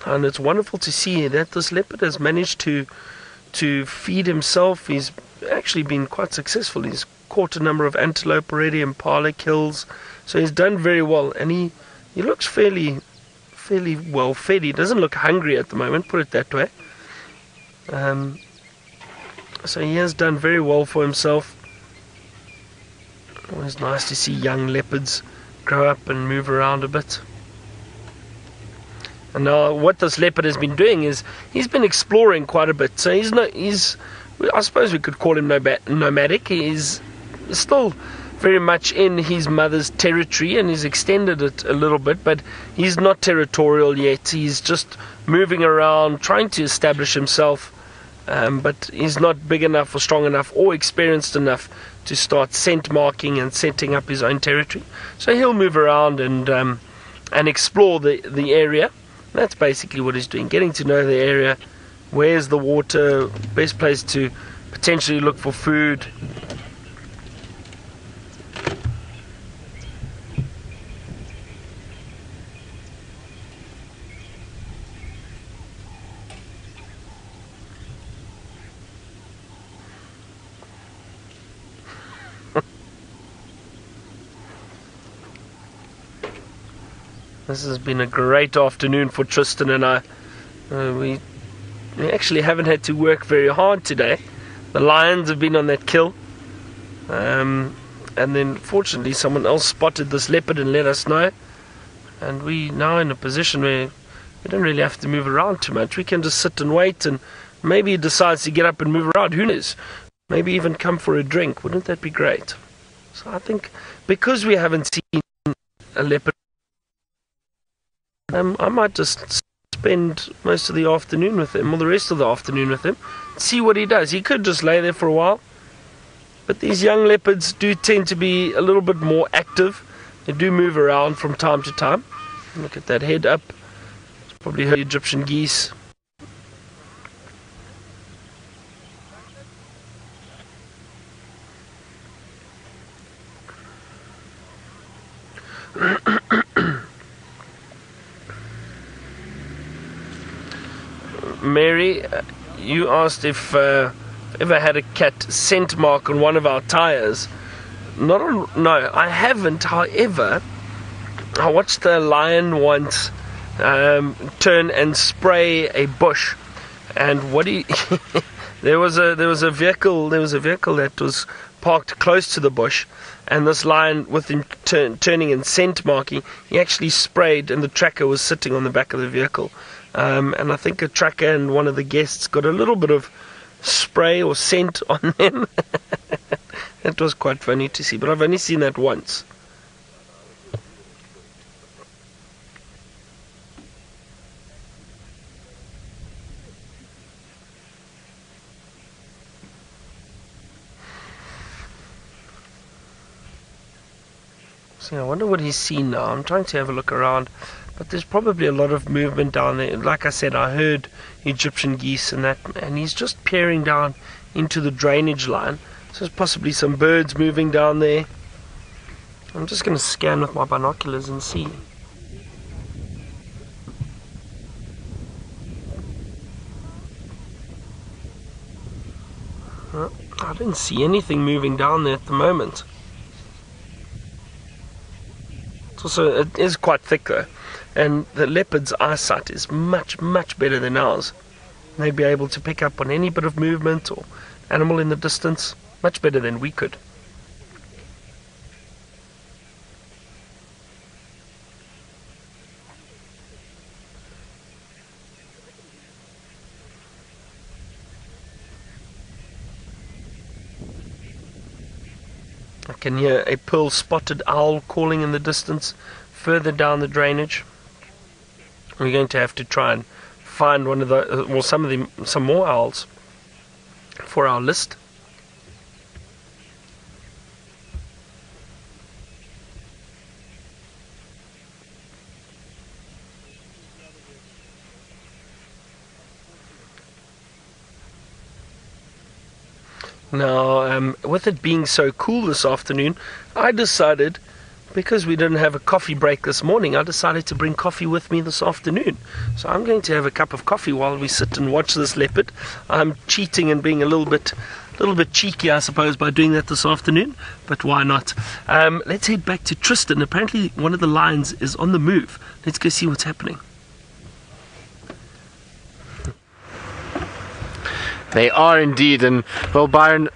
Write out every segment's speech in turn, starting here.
And it's wonderful to see that this leopard has managed to feed himself. He's actually been quite successful. He's caught a number of antelope already, impala kills, so he's done very well, and he looks fairly well fed. He doesn't look hungry at the moment, put it that way. So he has done very well for himself. Always nice to see young leopards grow up and move around a bit. And now what this leopard has been doing is he's been exploring quite a bit. So I suppose we could call him nomadic. He's still very much in his mother's territory, and he's extended it a little bit, but he's not territorial yet. He's just moving around, trying to establish himself, but he's not big enough or strong enough or experienced enough to start scent marking and setting up his own territory. So he'll move around and explore the area. That's basically what he's doing, getting to know the area. Where's the water, best place to potentially look for food. This has been a great afternoon for Tristan and I. We actually haven't had to work very hard today. The lions have been on that kill. And then fortunately someone else spotted this leopard and let us know. And we now in a position where we don't really have to move around too much. We can just sit and wait, and maybe he decides to get up and move around. Who knows? Maybe even come for a drink. Wouldn't that be great? So I think because we haven't seen a leopard, I might just spend most of the afternoon with him, or the rest of the afternoon with him, see what he does. He could just lay there for a while, but these young leopards do tend to be a little bit more active. They do move around from time to time. Look at that head up. It's probably her Egyptian geese. Mary, you asked if ever had a cat scent mark on one of our tires. No, I haven't. However, I watched a lion once turn and spray a bush, and there was a vehicle that was parked close to the bush, and this lion, with him turning and scent marking, he actually sprayed, and the tracker was sitting on the back of the vehicle. And I think a tracker and one of the guests got a little bit of spray or scent on them. It was quite funny to see, but I've only seen that once. See, I wonder what he's seen now. I'm trying to have a look around, but there's probably a lot of movement down there. Like I said, I heard Egyptian geese and that, and he's just peering down into the drainage line. So there's possibly some birds moving down there. I'm just going to scan with my binoculars and see. I didn't see anything moving down there at the moment. Also, it is quite thick though, and the leopard's eyesight is much, much better than ours. They'd be able to pick up on any bit of movement or animal in the distance, much better than we could. I can hear a pearl-spotted owl calling in the distance, further down the drainage. We're going to have to try and find one of the, well, some more owls for our list. Now, with it being so cool this afternoon, I decided, because we didn't have a coffee break this morning, I decided to bring coffee with me this afternoon. So I'm going to have a cup of coffee while we sit and watch this leopard. I'm cheating and being a little bit cheeky, I suppose, by doing that this afternoon, but why not? Let's head back to Tristan. Apparently one of the lions is on the move. Let's go see what's happening. They are indeed, and well, Byron,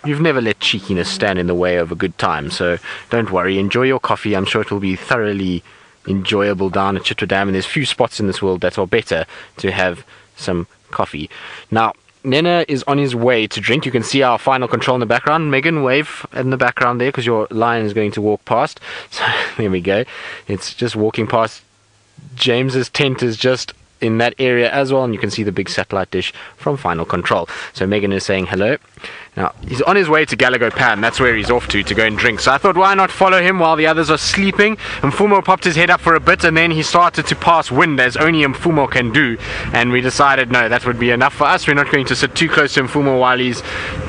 you've never let cheekiness stand in the way of a good time, so don't worry, enjoy your coffee. I'm sure it will be thoroughly enjoyable down at Chitwa Dam, and there's few spots in this world that are better to have some coffee. Now, Nena is on his way to drink. You can see our final control in the background. Megan, wave in the background there, because your lion is going to walk past. So there we go. It's just walking past. James's tent is just in that area as well, and you can see the big satellite dish from final control. So Megan is saying hello. Now, he's on his way to Galago Pan. That's where he's off to go and drink. So I thought, why not follow him while the others are sleeping? Mfumo popped his head up for a bit, and then he started to pass wind, as only Mfumo can do. And we decided, no, that would be enough for us. We're not going to sit too close to Mfumo while he's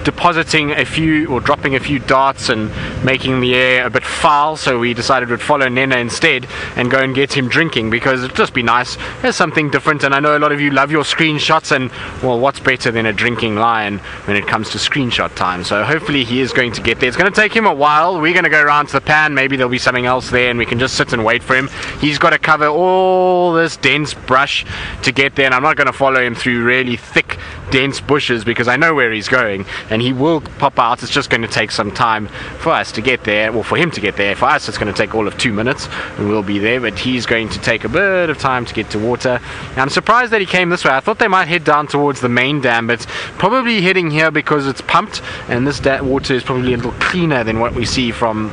depositing a few, or dropping a few darts and making the air a bit foul. So we decided we'd follow Nena instead and go and get him drinking, because it'd just be nice. There's something different, and I know a lot of you love your screenshots, and, well, what's better than a drinking lion when it comes to screenshots time. So hopefully he is going to get there. It's going to take him a while. We're going to go around to the pan. Maybe there'll be something else there and we can just sit and wait for him. He's got to cover all this dense brush to get there, and I'm not going to follow him through really thick dense bushes, because I know where he's going and he will pop out. It's just going to take some time for us to get there, or for him to get there. For us it's going to take all of 2 minutes and we'll be there, but he's going to take a bit of time to get to water. And I'm surprised that he came this way. I thought they might head down towards the main dam, but probably heading here because it's pumped, and this water is probably a little cleaner than what we see from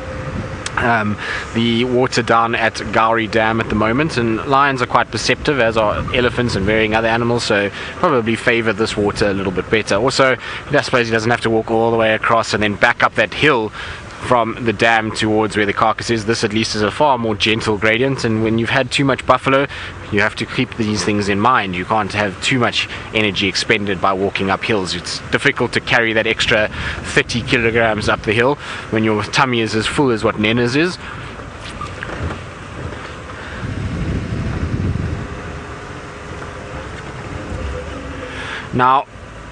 the water down at Gowrie Dam at the moment. And lions are quite perceptive, as are elephants and varying other animals, so probably favour this water a little bit better. Also, I suppose he doesn't have to walk all the way across and then back up that hill from the dam towards where the carcass is. This at least is a far more gentle gradient, and when you've had too much buffalo, you have to keep these things in mind. You can't have too much energy expended by walking up hills. It's difficult to carry that extra 30 kilograms up the hill when your tummy is as full as what Nena's is. Now,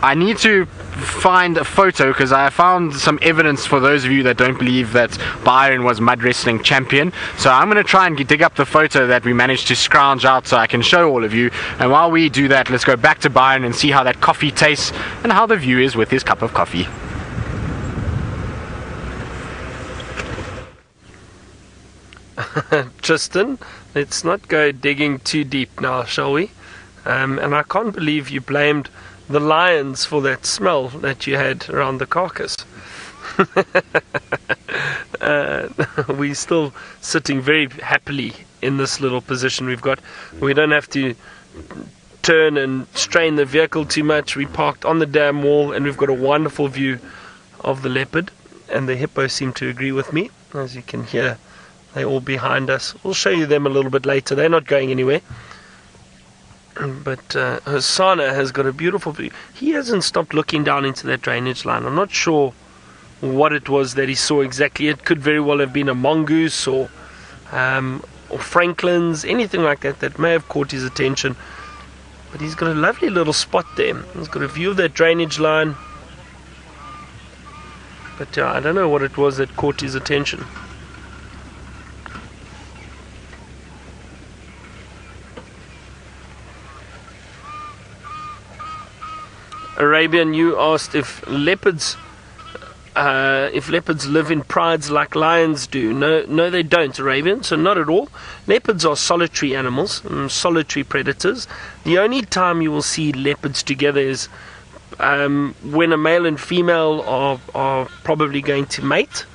I need to find a photo, because I found some evidence for those of you that don't believe that Byron was mud wrestling champion. So I'm going to try and dig up the photo that we managed to scrounge out so I can show all of you. And while we do that, let's go back to Byron and see how that coffee tastes and how the view is with his cup of coffee. Tristan, let's not go digging too deep now, shall we? And I can't believe you blamed the lions for that smell that you had around the carcass. We're still sitting very happily in this little position we've got. We don't have to turn and strain the vehicle too much. We parked on the dam wall and we've got a wonderful view of the leopard, and the hippos seem to agree with me. As you can hear, they're all behind us. We'll show you them a little bit later. They're not going anywhere. But Hosana has got a beautiful view. He hasn't stopped looking down into that drainage line. I'm not sure what it was that he saw exactly. It could very well have been a mongoose or Franklin's, anything like that that may have caught his attention. But he's got a lovely little spot there. He's got a view of that drainage line. But I don't know what it was that caught his attention. Arabian, you asked if leopards live in prides like lions do. No, they don't, Arabian. So not at all. Leopards are solitary animals, solitary predators. The only time you will see leopards together is when a male and female are probably going to mate,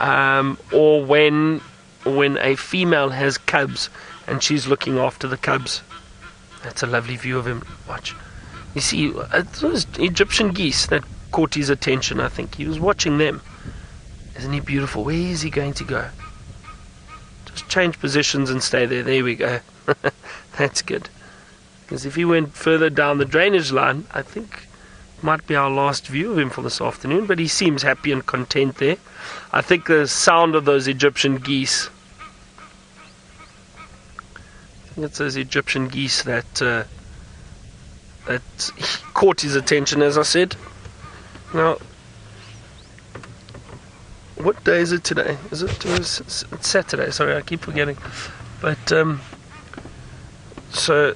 or when a female has cubs and she's looking after the cubs. That's a lovely view of him. Watch. You see, it was Egyptian geese that caught his attention, I think. He was watching them. Isn't he beautiful? Where is he going to go? Just change positions and stay there. There we go. That's good. Because if he went further down the drainage line, I think might be our last view of him for this afternoon, but he seems happy and content there. I think the sound of those Egyptian geese, I think it's those Egyptian geese that caught his attention, as I said. Now, what day is it today? It's Saturday, sorry, I keep forgetting. But, so,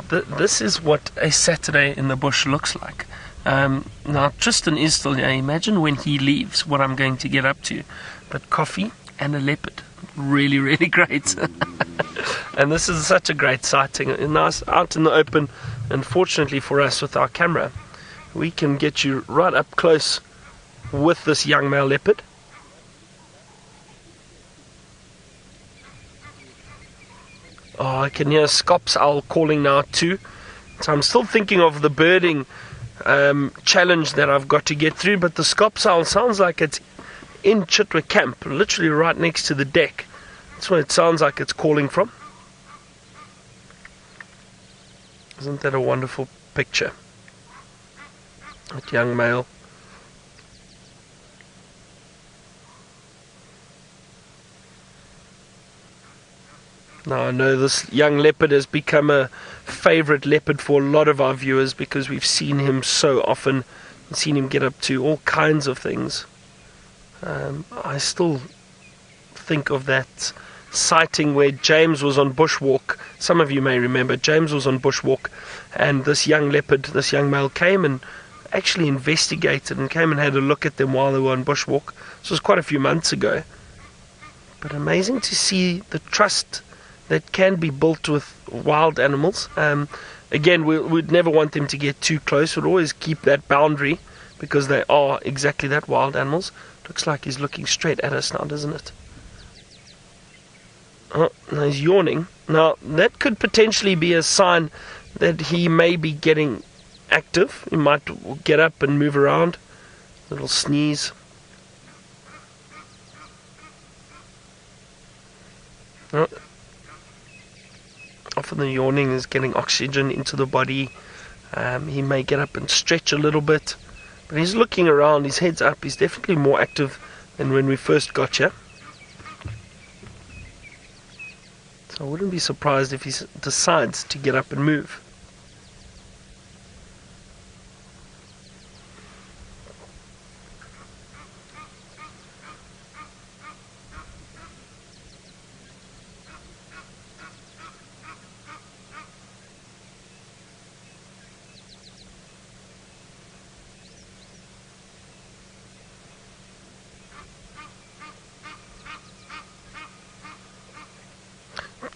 this is what a Saturday in the bush looks like. Now, Tristan is still here. Imagine when he leaves what I'm going to get up to. But coffee and a leopard. Really, really great. And this is such a great sighting. Nice out in the open. And fortunately for us with our camera, we can get you right up close with this young male leopard. Oh, I can hear Scops Owl calling now too. So I'm still thinking of the birding challenge that I've got to get through, but the Scops Owl sounds like it's in Chitwa camp, literally right next to the deck. That's where it sounds like it's calling from. Isn't that a wonderful picture? That young male. Now I know this young leopard has become a favorite leopard for a lot of our viewers because we've seen him so often and seen him get up to all kinds of things. I still think of that sighting where James was on bushwalk. Some of you may remember James was on bushwalk, and this young leopard, this young male, came and actually investigated and came and had a look at them while they were on bushwalk. This was quite a few months ago. But amazing to see the trust that can be built with wild animals. Again, we'd never want them to get too close. We'd always keep that boundary because they are exactly that, wild animals. Looks like he's looking straight at us now, doesn't it? Oh, now he's yawning. Now, that could potentially be a sign that he may be getting active. He might get up and move around. Little sneeze. Oh. Often the yawning is getting oxygen into the body. He may get up and stretch a little bit. But he's looking around, his head's up. He's definitely more active than when we first got here. So I wouldn't be surprised if he decides to get up and move.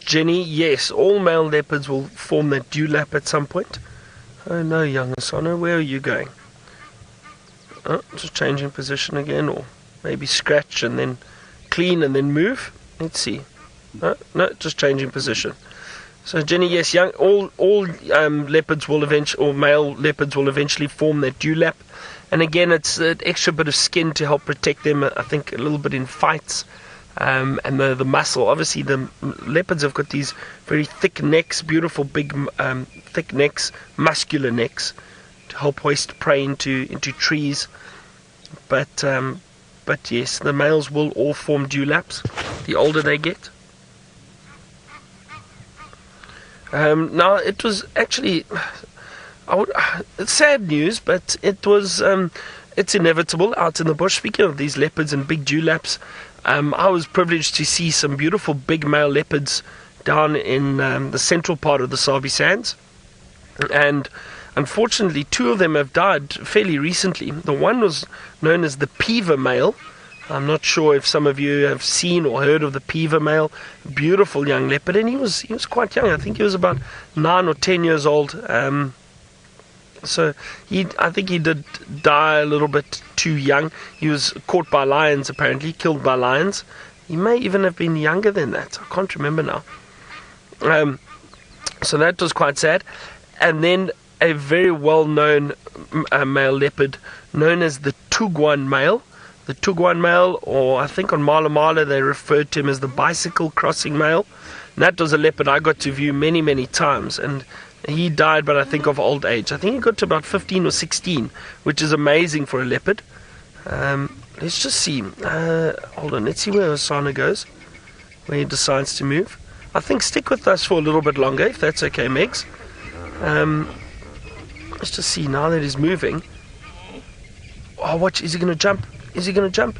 Jenny, yes, all male leopards will form that dewlap at some point. Oh no, young Hosana, where are you going? Oh, just changing position again, or maybe scratch and then clean and then move. Let's see. No, just changing position. So Jenny, yes, all leopards will eventually, or male leopards will eventually form that dewlap. And again, it's an extra bit of skin to help protect them, I think, a little bit in fights. And the muscle. Obviously, the leopards have got these very thick necks, beautiful big thick necks, muscular necks, to help hoist prey into trees. But yes, the males will all form dewlaps the older they get. Now it was actually, it's sad news, but it was it's inevitable out in the bush. Speaking of these leopards and big dewlaps, I was privileged to see some beautiful big male leopards down in the central part of the Sabi Sands, and unfortunately 2 of them have died fairly recently. The one was known as the Peaver male. I'm not sure if some of you have seen or heard of the Peaver male. Beautiful young leopard, and he was quite young. I think he was about 9 or 10 years old. So I think he did die a little bit too young. He was caught by lions, apparently, killed by lions. He may even have been younger than that. I can't remember now. So that was quite sad. And then a very well-known male leopard known as the Tugwan male. The Tugwan male, or I think on Male Male they referred to him as the bicycle crossing male. And that was a leopard I got to view many, many times. And He died, but I think of old age. I think he got to about 15 or 16, which is amazing for a leopard. Let's just see. Hold on, let's see where Hosana goes, where he decides to move. I think stick with us for a little bit longer, if that's okay, Megs. Let's just see now that he's moving. Oh, watch, is he going to jump? Is he going to jump?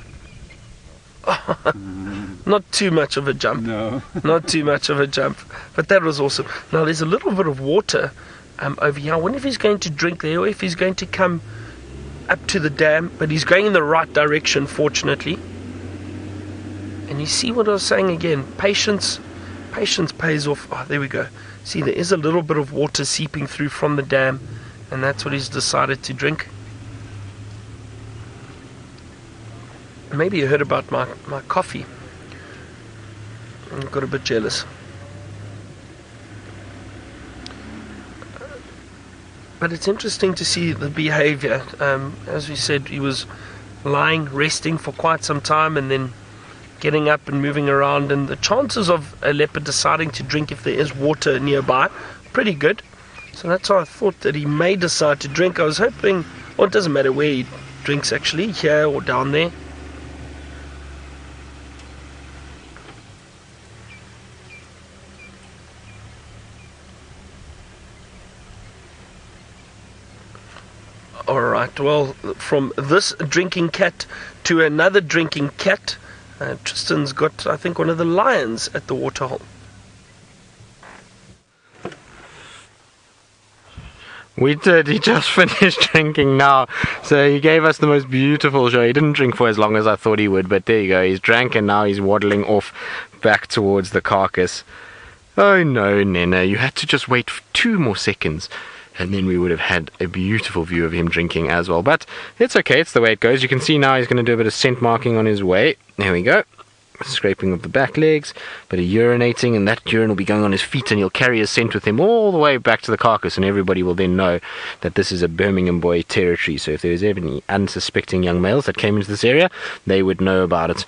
Not too much of a jump. No. Not too much of a jump. But that was awesome. Now, there's a little bit of water over here. I wonder if he's going to drink there or if he's going to come up to the dam. But he's going in the right direction, fortunately. And you see what I was saying again. Patience pays off. Oh, there we go. See, there is a little bit of water seeping through from the dam. And that's what he's decided to drink. Maybe you heard about my coffee. I got a bit jealous. But it's interesting to see the behavior. As we said, he was lying, resting for quite some time and then getting up and moving around. And the chances of a leopard deciding to drink if there is water nearby, pretty good. So that's why I thought that he may decide to drink. I was hoping, well, it doesn't matter where he drinks actually, here or down there. Alright, well, from this drinking cat to another drinking cat, Tristan's got, I think, one of the lions at the waterhole. We did, he just finished drinking now, so he gave us the most beautiful show. He didn't drink for as long as I thought he would, but there you go, he's drank and now he's waddling off back towards the carcass. Oh no, Nena, you had to just wait for 2 more seconds. And then we would have had a beautiful view of him drinking as well. But it's okay, it's the way it goes. You can see now he's going to do a bit of scent marking on his way. There we go. Scraping of the back legs, bit of urinating, and that urine will be going on his feet, and he'll carry his scent with him all the way back to the carcass, and everybody will then know that this is a Birmingham boy territory. So if there was ever any unsuspecting young males that came into this area, they would know about it.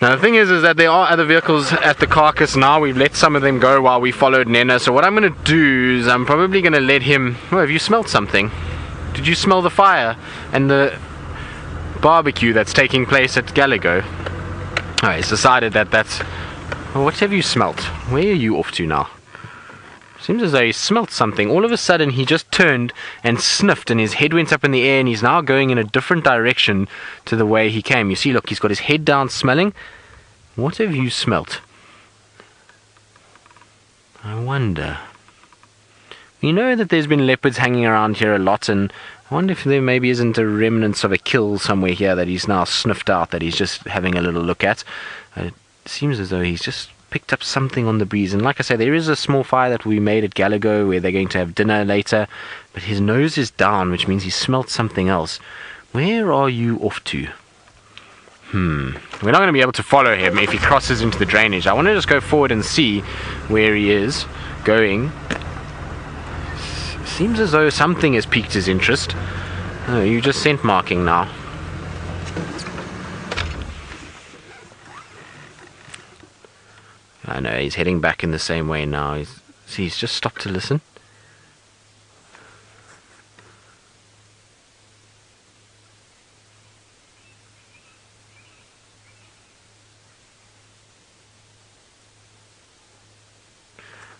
Now the thing is that there are other vehicles at the carcass now. We've let some of them go while we followed Nena. So what I'm going to do is I'm probably going to let him... Oh, have you smelled something? Did you smell the fire and the barbecue that's taking place at Gallego? Oh, he's decided that that's... Well, what have you smelt? Where are you off to now? Seems as though he smelt something. All of a sudden he just turned and sniffed and his head went up in the air and he's now going in a different direction to the way he came. You see, look, he's got his head down smelling. What have you smelt? I wonder. You know that there's been leopards hanging around here a lot, and I wonder if there maybe isn't a remnants of a kill somewhere here that he's now sniffed out, that he's just having a little look at. It seems as though he's just picked up something on the breeze. And like I say, there is a small fire that we made at Gallego where they're going to have dinner later, but his nose is down, which means he smelt something else. Where are you off to? We're not going to be able to follow him if he crosses into the drainage. I want to just go forward and see where he is going. Seems as though something has piqued his interest. Oh, you just scent marking now. I know, he's heading back in the same way now. He's just stopped to listen.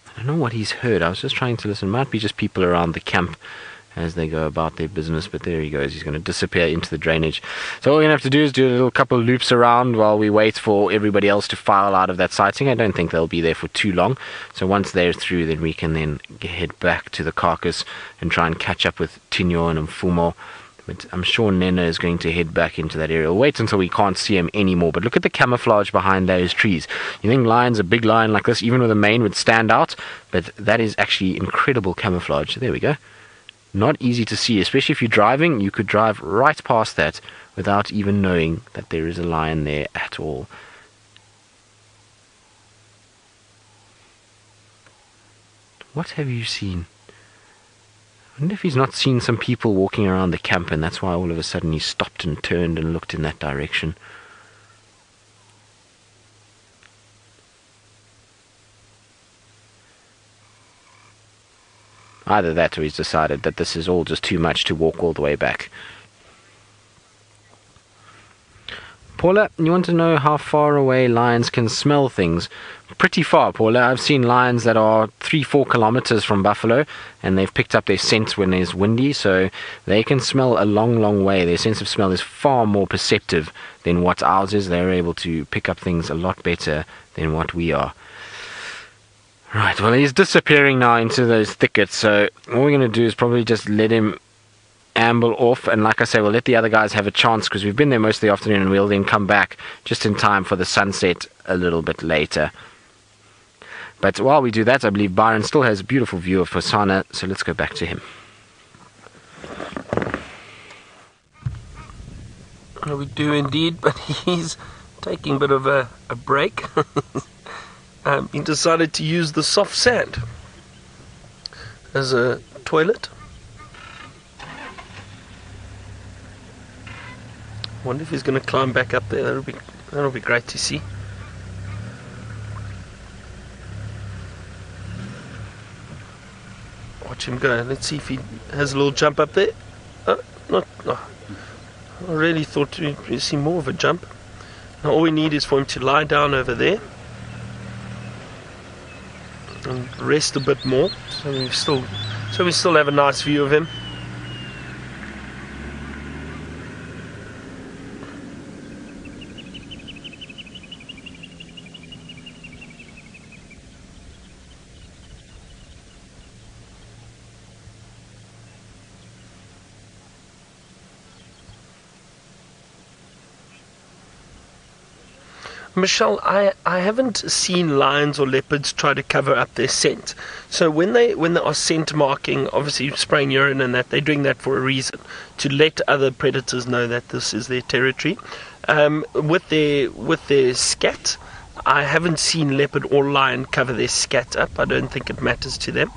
I don't know what he's heard. I was just trying to listen. Might be just people around the camp as they go about their business, but there he goes. He's going to disappear into the drainage. So all we're going to have to do is do a little couple of loops around while we wait for everybody else to file out of that sighting. I don't think they'll be there for too long. So once they're through, then we can then head back to the carcass and try and catch up with Tinyo and Mfumo. But I'm sure Nena is going to head back into that area. We'll wait until we can't see him anymore. But look at the camouflage behind those trees. You think lions, a big lion like this, even with a mane, would stand out? But that is actually incredible camouflage. There we go. Not easy to see, especially if you're driving. You could drive right past that without even knowing that there is a lion there at all. What have you seen? I wonder if he's not seen some people walking around the camp, and that's why all of a sudden he stopped and turned and looked in that direction. Either that or he's decided that this is all just too much to walk all the way back. Paula, you want to know how far away lions can smell things? Pretty far, Paula. I've seen lions that are 3-4 kilometers from buffalo, and they've picked up their scent when it's windy, so they can smell a long way. Their sense of smell is far more perceptive than what ours is. They're able to pick up things a lot better than what we are. Right, well, he's disappearing now into those thickets, so all we're going to do is probably just let him amble off, and like I say, we'll let the other guys have a chance because we've been there most of the afternoon, and we'll then come back just in time for the sunset a little bit later. But while we do that, I believe Byron still has a beautiful view of Hosana, so let's go back to him. We do indeed, but he's taking a bit of a break. He decided to use the soft sand as a toilet. Wonder if he's going to climb back up there. That'll be great to see. Watch him go. Let's see if he has a little jump up there. I really thought we'd see more of a jump. Now all we need is for him to lie down over there and rest a bit more, so we still have a nice view of him. Michelle, I haven't seen lions or leopards try to cover up their scent. So when they are scent marking, obviously spraying urine and that, they're doing that for a reason, to let other predators know that this is their territory. With their scat, I haven't seen leopard or lion cover their scat up. I don't think it matters to them.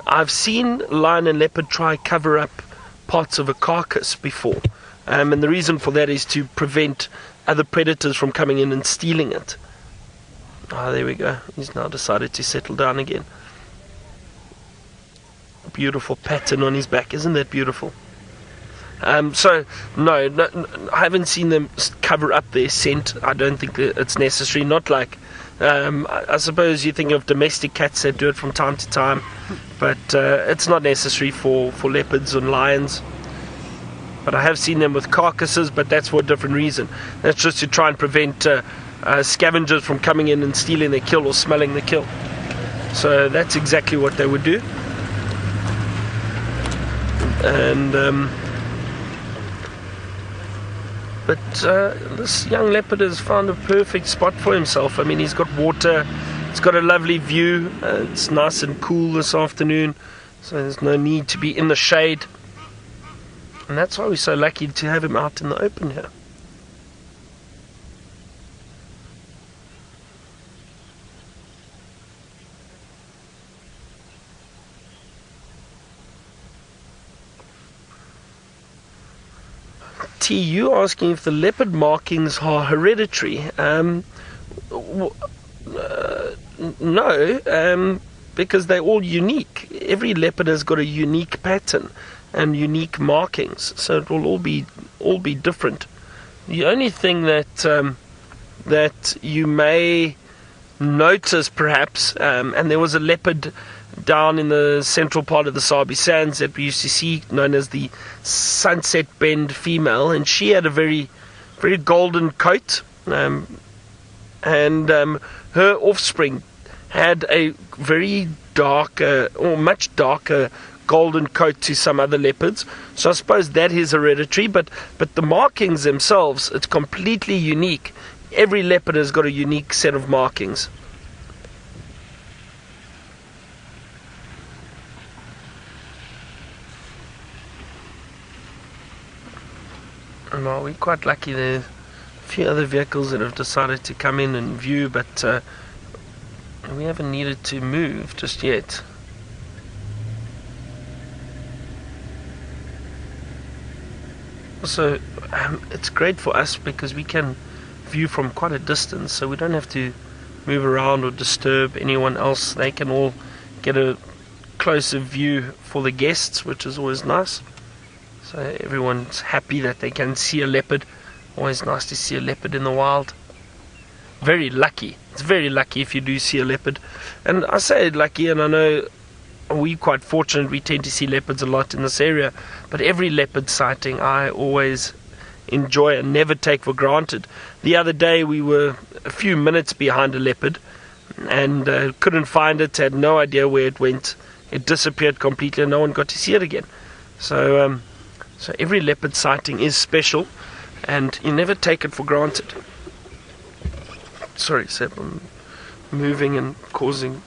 I've seen lion and leopard try cover up parts of a carcass before, and the reason for that is to prevent other predators from coming in and stealing it. There we go. He's now decided to settle down again. Beautiful pattern on his back. Isn't that beautiful? So, no, I haven't seen them cover up their scent. I don't think that it's necessary. Not like, I suppose you think of domestic cats that do it from time to time, but it's not necessary for leopards and lions. But I have seen them with carcasses, but that's for a different reason. That's just to try and prevent scavengers from coming in and stealing their kill or smelling the kill. So that's exactly what they would do. And but this young leopard has found a perfect spot for himself. I mean, he's got water, it's got a lovely view, it's nice and cool this afternoon, so there's no need to be in the shade. And that's why we're so lucky to have him out in the open here. T, you asking if the leopard markings are hereditary? No, because they're all unique. Every leopard has got a unique pattern and unique markings, so it will all be different. The only thing that that you may notice perhaps, and there was a leopard down in the central part of the Sabi Sands that we used to see, known as the Sunset Bend female, and she had a very golden coat, and her offspring had a very dark or much darker golden coat to some other leopards. So I suppose that is hereditary, but the markings themselves, it's completely unique. Every leopard has got a unique set of markings. Well, we're quite lucky. There are a few other vehicles that have decided to come in and view, but we haven't needed to move just yet. Also, it's great for us because we can view from quite a distance, so we don't have to move around or disturb anyone else. They can all get a closer view for the guests, which is always nice. So everyone's happy that they can see a leopard. Always nice to see a leopard in the wild. Very lucky. It's very lucky if you do see a leopard. And I say lucky, and I know we're quite fortunate. We tend to see leopards a lot in this area. But every leopard sighting I always enjoy and never take for granted. The other day we were a few minutes behind a leopard and couldn't find it, had no idea where it went. It disappeared completely and no one got to see it again. So every leopard sighting is special and you never take it for granted. Sorry, Seb, I'm moving and causing...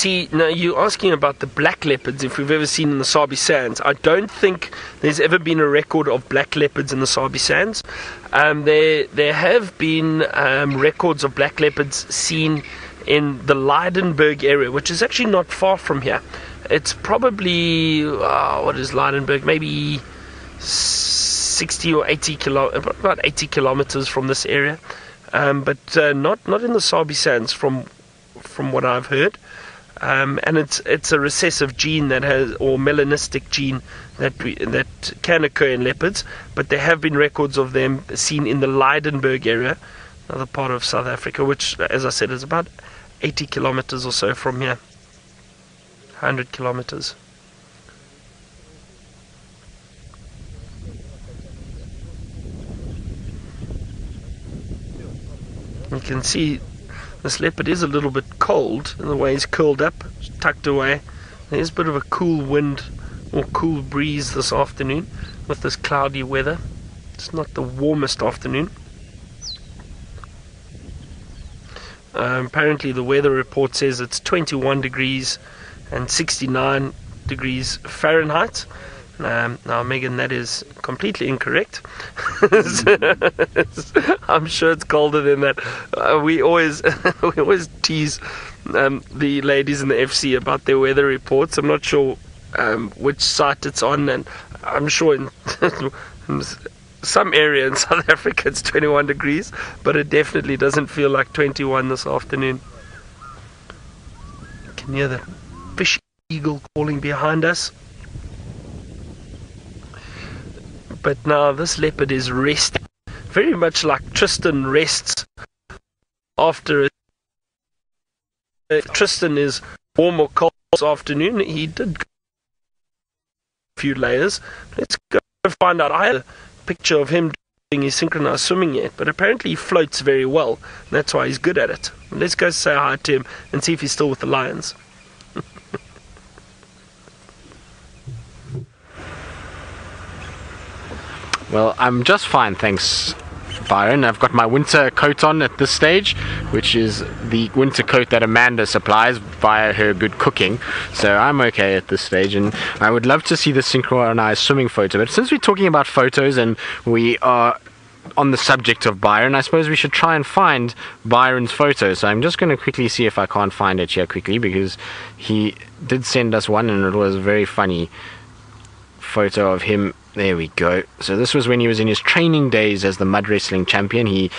Now you're asking about the black leopards, if we've ever seen in the Sabi Sands. I don't think there's ever been a record of black leopards in the Sabi Sands. There have been records of black leopards seen in the Lydenburg area, which is actually not far from here. It's probably, what is Lydenburg? Maybe 60 or 80 about 80 kilometers from this area. But not in the Sabi Sands from what I've heard. And it's a recessive gene that has, or melanistic gene that can occur in leopards, but there have been records of them seen in the Lydenburg area, another part of South Africa, which, as I said, is about 80 kilometers or so from here, 100 kilometers. You can see this leopard is a little bit cold in the way he's curled up, tucked away. There's a bit of a cool wind or cool breeze this afternoon with this cloudy weather. It's not the warmest afternoon. Apparently the weather report says it's 21 degrees and 69 degrees Fahrenheit. Now, Megan, that is completely incorrect. I'm sure it's colder than that. We always tease the ladies in the FC about their weather reports. I'm not sure which site it's on, and I'm sure in some area in South Africa it's 21 degrees, but it definitely doesn't feel like 21 this afternoon. You can hear the fish eagle calling behind us. But now this leopard is resting, very much like Tristan rests after it. Tristan is warm or cold this afternoon. He did go a few layers. Let's go find out. I had a picture of him doing his synchronized swimming yet, but apparently he floats very well, and that's why he's good at it. Let's go say hi to him and see if he's still with the lions. Well, I'm just fine, thanks, Byron. I've got my winter coat on at this stage, which is the winter coat that Amanda supplies via her good cooking. So I'm okay at this stage, and I would love to see the synchronized swimming photo. But since we're talking about photos and we are on the subject of Byron, I suppose we should try and find Byron's photo. So I'm just going to quickly see if I can't find it here quickly, because he did send us one and it was a very funny photo of him. There we go. So this was when he was in his training days as the mud wrestling champion. He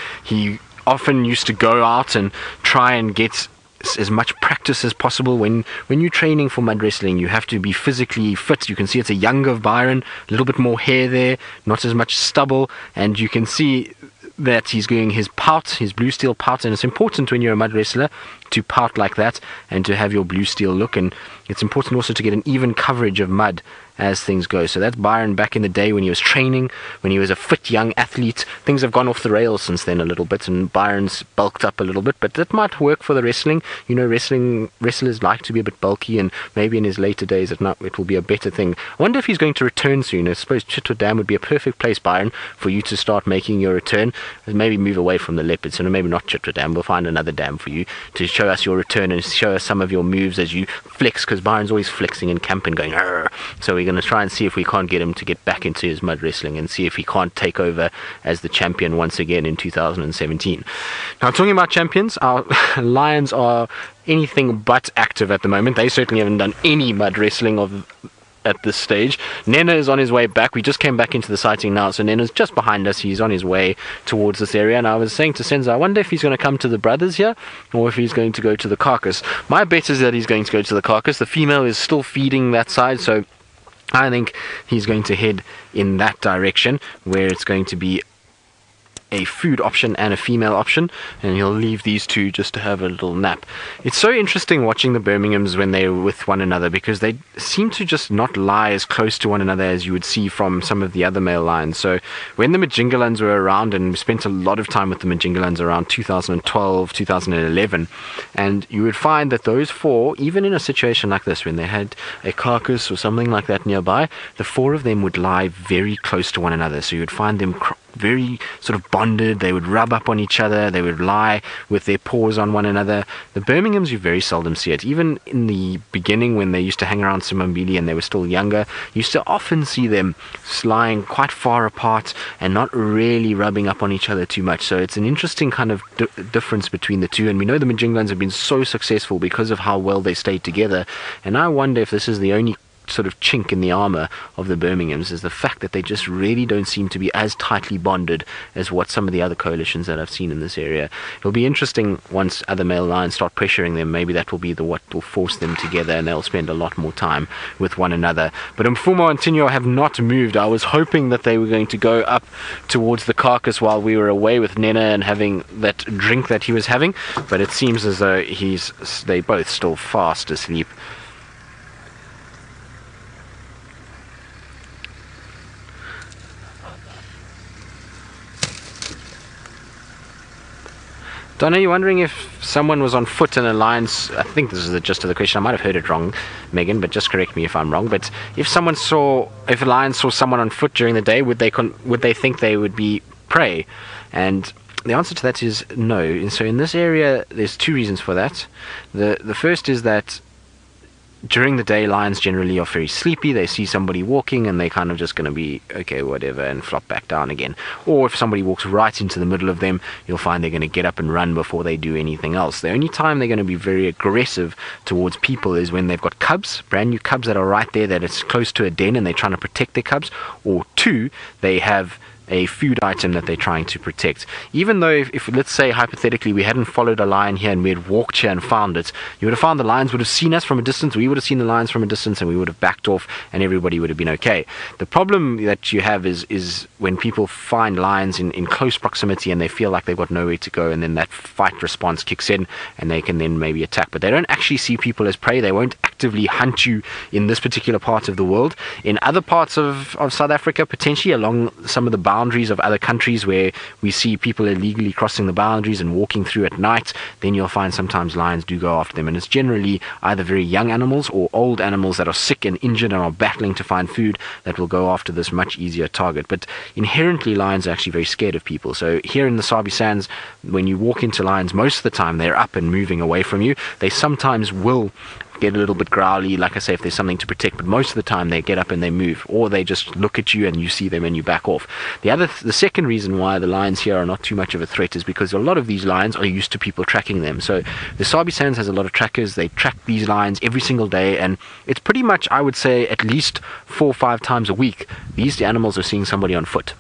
often used to go out and try and get as much practice as possible. When you're training for mud wrestling, you have to be physically fit. You can see it's a younger Byron, a little bit more hair there, not as much stubble, and you can see that he's doing his pout, his blue steel pout, and it's important when you're a mud wrestler to pout like that and to have your blue steel look, and it's important also to get an even coverage of mud as things go. So that's Byron back in the day when he was training, when he was a fit young athlete. Things have gone off the rails since then a little bit, and Byron's bulked up a little bit, but that might work for the wrestling. You know, wrestlers like to be a bit bulky, and maybe in his later days it will be a better thing. I wonder if he's going to return soon. I suppose Chitwa Dam would be a perfect place, Byron, for you to start making your return. maybe move away from the leopards, so maybe not Chitwa Dam. We'll find another dam for you to show us your return and show us some of your moves as you flex, because Byron's always flexing in camp and going, "Arr." So we're going to try and see if we can't get him to get back into his mud wrestling and see if he can't take over as the champion once again in 2017. Now, talking about champions, our Lions are anything but active at the moment. They certainly haven't done any mud wrestling at this stage. Nena is on his way back. We just came back into the sighting now, so Nena's just behind us. He's on his way towards this area, and I was saying to Senza, I wonder if he's going to come to the brothers here or if he's going to go to the carcass. My bet is that he's going to go to the carcass. The female is still feeding that side, so I think he's going to head in that direction where it's going to be a food option and a female option, and he'll leave these two just to have a little nap. It's so interesting watching the Birminghams when they're with one another, because they seem to just not lie as close to one another as you would see from some of the other male lions. So when the Majingalans were around, and we spent a lot of time with the Majingalans around 2012, 2011, and you would find that those four, even in a situation like this, when they had a carcass or something like that nearby, the four of them would lie very close to one another. So you would find them very sort of bonded. They would rub up on each other, they would lie with their paws on one another. The Birminghams, you very seldom see it. Even in the beginning, when they used to hang around Simbambili and they were still younger, you used to often see them lying quite far apart and not really rubbing up on each other too much. So it's an interesting kind of difference between the two, and we know the Majingalans have been so successful because of how well they stayed together, and I wonder if this is the only sort of chink in the armor of the Birminghams, is the fact that they just really don't seem to be as tightly bonded as what some of the other coalitions that I've seen in this area. It'll be interesting once other male lions start pressuring them. Maybe that will be what will force them together, and they'll spend a lot more time with one another. But Mfumo and Tinyo have not moved. I was hoping that they were going to go up towards the carcass while we were away with Nena and having that drink that he was having, but it seems as though they both still fast asleep. Donna, you're wondering if someone was on foot in a lion's... I think this is the gist of the question. I might have heard it wrong, Megan, but just correct me if I'm wrong. But if a lion saw someone on foot during the day, would they think they would be prey? And the answer to that is no. And so in this area, there's two reasons for that. The first is that during the day, lions generally are very sleepy. They see somebody walking and they kind of just going to be, okay, whatever, and flop back down again. Or if somebody walks right into the middle of them, you'll find they're going to get up and run before they do anything else. The only time they're going to be very aggressive towards people is when they've got cubs, brand new cubs that are right there, that it's close to a den and they're trying to protect their cubs. Or two, they have a food item that they're trying to protect. Even though if let's say hypothetically we hadn't followed a lion here and we had walked here and found it, you would have found the lions would have seen us from a distance, we would have seen the lions from a distance, and we would have backed off and everybody would have been okay. The problem that you have is when people find lions in close proximity and they feel like they've got nowhere to go, and then that fight response kicks in and they can then maybe attack. But they don't actually see people as prey. They won't actively hunt you in this particular part of the world. In other parts of South Africa, potentially along some of the boundaries of other countries where we see people illegally crossing the boundaries and walking through at night, then you'll find sometimes lions do go after them, and it's generally either very young animals or old animals that are sick and injured and are battling to find food that will go after this much easier target. But inherently lions are actually very scared of people. So here in the Sabi Sands, when you walk into lions, most of the time they're up and moving away from you. They sometimes will get a little bit growly, like I say, if there's something to protect, but most of the time they get up and they move, or they just look at you and you see them and you back off. The second reason why the lions here are not too much of a threat is because a lot of these lions are used to people tracking them. So the Sabi Sands has a lot of trackers. They track these lions every single day, and it's pretty much, I would say, at least 4 or 5 times a week these animals are seeing somebody on foot.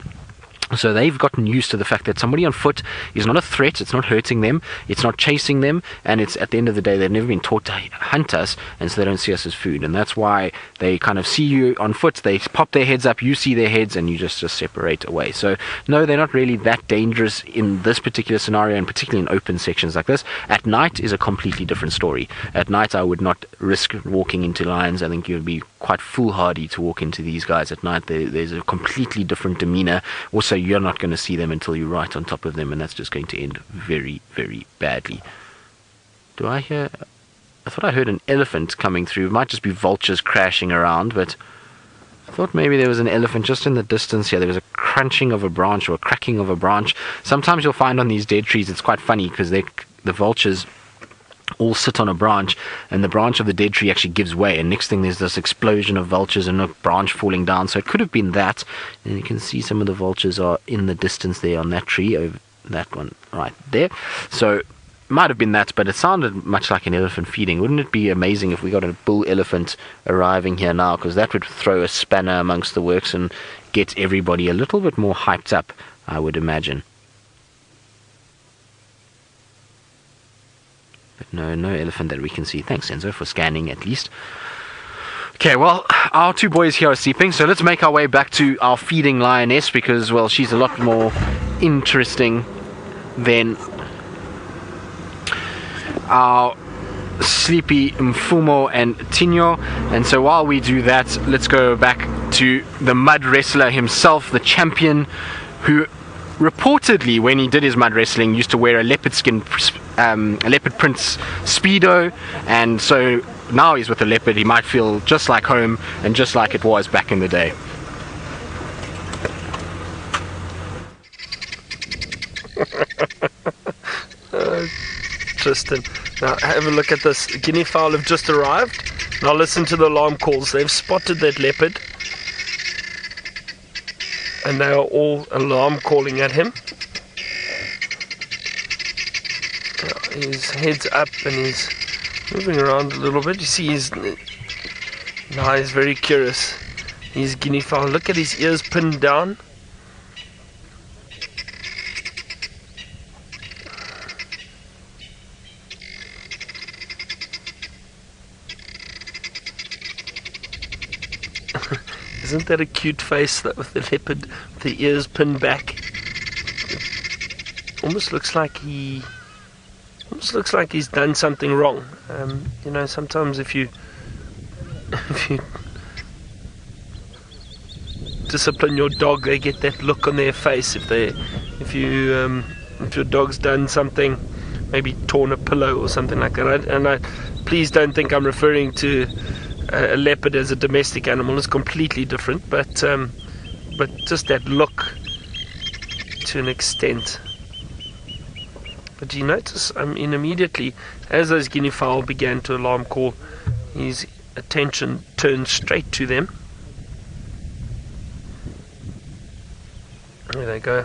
So they've gotten used to the fact that somebody on foot is not a threat, it's not hurting them, it's not chasing them, and it's, at the end of the day, they've never been taught to hunt us, and so they don't see us as food. And that's why they kind of see you on foot, they pop their heads up, you see their heads, and you just separate away. So no, they're not really that dangerous in this particular scenario, and particularly in open sections like this. At night is a completely different story. At night I would not risk walking into lions. I think you'd be quite foolhardy to walk into these guys at night. There's a completely different demeanor. Also, you're not going to see them until you're right on top of them, and that's just going to end very, very badly. Do I hear... I thought I heard an elephant coming through. It might just be vultures crashing around, but thought maybe there was an elephant just in the distance here. There was a crunching of a branch or a cracking of a branch. Sometimes you'll find on these dead trees, it's quite funny because the vultures all sit on a branch, and the branch of the dead tree actually gives way, and next thing there's this explosion of vultures and a branch falling down. So it could have been that, and you can see some of the vultures are in the distance there on that tree, over that one right there. So might have been that, but it sounded much like an elephant feeding. Wouldn't it be amazing if we got a bull elephant arriving here now? Because that would throw a spanner amongst the works and get everybody a little bit more hyped up, I would imagine. But no elephant that we can see. Thanks, Enzo, for scanning at least. Okay, well, our two boys here are sleeping, so let's make our way back to our feeding lioness, because, well, she's a lot more interesting than our sleepy Mfumo and Tinyo. And so while we do that, let's go back to the mud wrestler himself, the champion, who reportedly, when he did his mud wrestling, used to wear a leopard print speedo, and so now he's with a leopard. He might feel just like home and just like it was back in the day. Tristan, now have a look at this. Guinea fowl have just arrived. Now listen to the alarm calls. They've spotted that leopard, and they are all alarm calling at him. His head's up and he's moving around a little bit. You see, he's very curious. He's guinea fowl. Look at his ears pinned down. Isn't that a cute face, that with the leopard, with the ears pinned back? Almost looks like he's done something wrong. You know, sometimes if you discipline your dog, they get that look on their face. If your dog's done something, maybe torn a pillow or something like that. And please don't think I'm referring to a leopard as a domestic animal. Is completely different, but just that look to an extent. But you notice, immediately as those guinea fowl began to alarm call, his attention turned straight to them. There they go.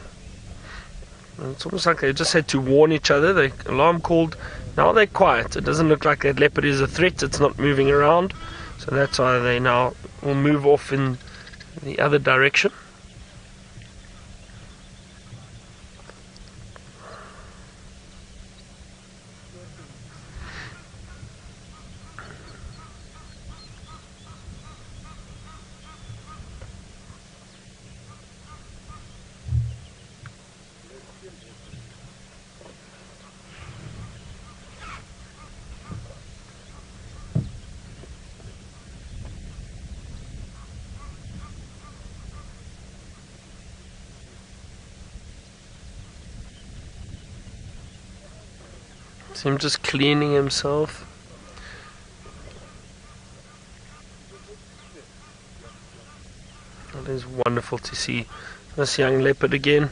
And it's almost like they just had to warn each other. They alarm called. Now they're quiet. It doesn't look like that leopard is a threat. It's not moving around. So that's why they now will move off in the other direction. It's him just cleaning himself. It is wonderful to see this young leopard again.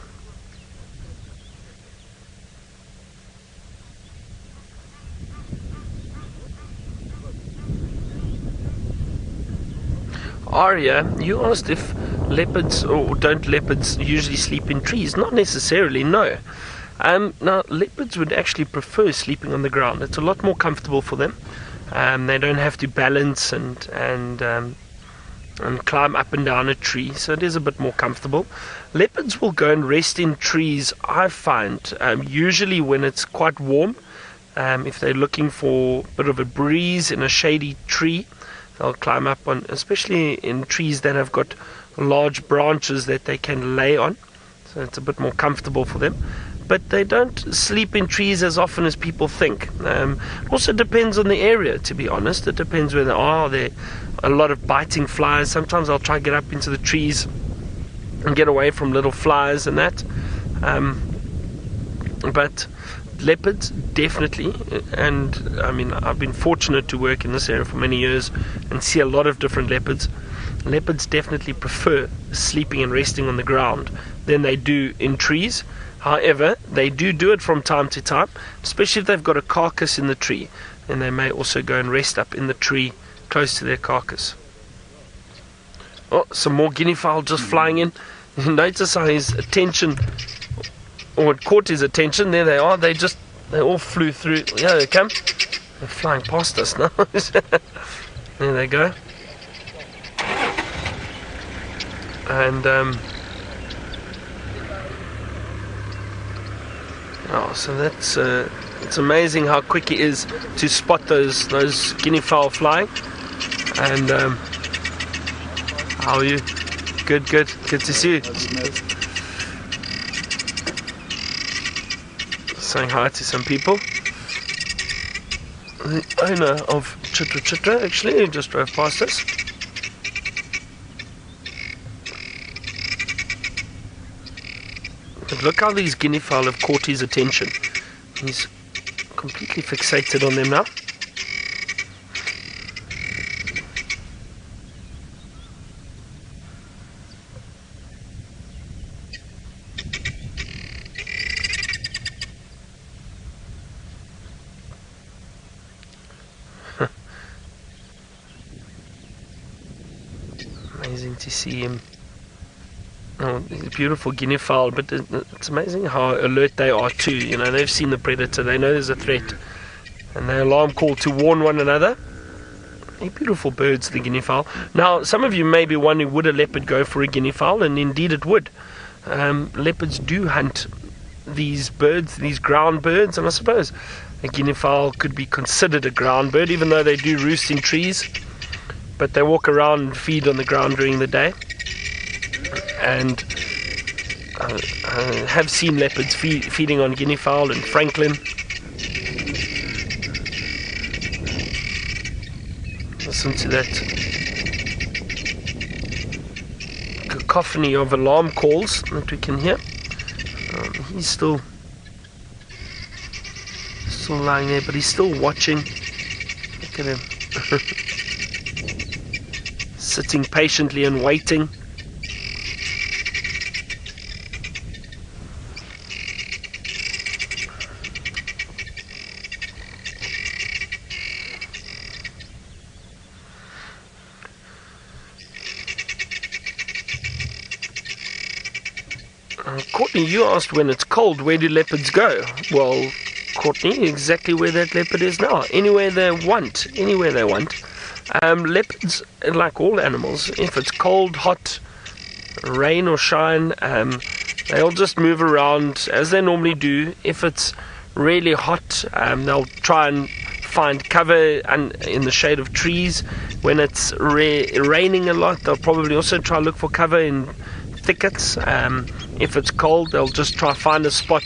Aria, you asked if leopards, or don't leopards usually sleep in trees? Not necessarily, no. Now, leopards would actually prefer sleeping on the ground. It's a lot more comfortable for them. They don't have to balance and climb up and down a tree, so it is a bit more comfortable. Leopards will go and rest in trees, I find, usually when it's quite warm. If they're looking for a bit of a breeze in a shady tree, they'll climb up on, especially in trees that have got large branches that they can lay on, so it's a bit more comfortable for them. But they don't sleep in trees as often as people think. Also depends on the area, to be honest. It depends where they are. There are a lot of biting flies. Sometimes I'll try to get up into the trees and get away from little flies and that. But leopards, definitely. And I mean, I've been fortunate to work in this area for many years and see a lot of different leopards. leopards definitely prefer sleeping and resting on the ground than they do in trees. However, they do it from time to time, especially if they've got a carcass in the tree. Then they may also go and rest up in the tree close to their carcass. Oh, some more guinea fowl just flying in. Notice how his attention, or it caught his attention. There they are. They all flew through. Yeah, they come. They're flying past us now. There they go. And oh, so that's it's amazing how quick he is to spot those guinea fowl flying. And how are you? Good to see you. Saying hi to some people. The owner of Chitwa actually just drove past us. But look how these guinea fowl have caught his attention. He's completely fixated on them now. Amazing to see him. Oh, he's a beautiful guinea fowl, but it's amazing how alert they are too. You know, they've seen the predator, they know there's a threat, and they alarm call to warn one another. They're beautiful birds, the guinea fowl. Now, some of you may be wondering, would a leopard go for a guinea fowl? And indeed it would. Leopards do hunt these birds, these ground birds, and I suppose a guinea fowl could be considered a ground bird, even though they do roost in trees. But they walk around and feed on the ground during the day. And I have seen leopards feeding on guinea fowl in Franklin. Listen to that cacophony of alarm calls that we can hear. He's still lying there, but he's still watching. Look at him. Sitting patiently and waiting. Courtney, you asked when it's cold, where do leopards go? Well, Courtney, exactly where that leopard is now. Anywhere they want. Anywhere they want. Leopards, like all animals, if it's cold, hot, rain or shine, they'll just move around as they normally do. If it's really hot, they'll try and find cover in the shade of trees. When it's raining a lot, they'll probably also try to look for cover in thickets. If it's cold, they'll just try to find a spot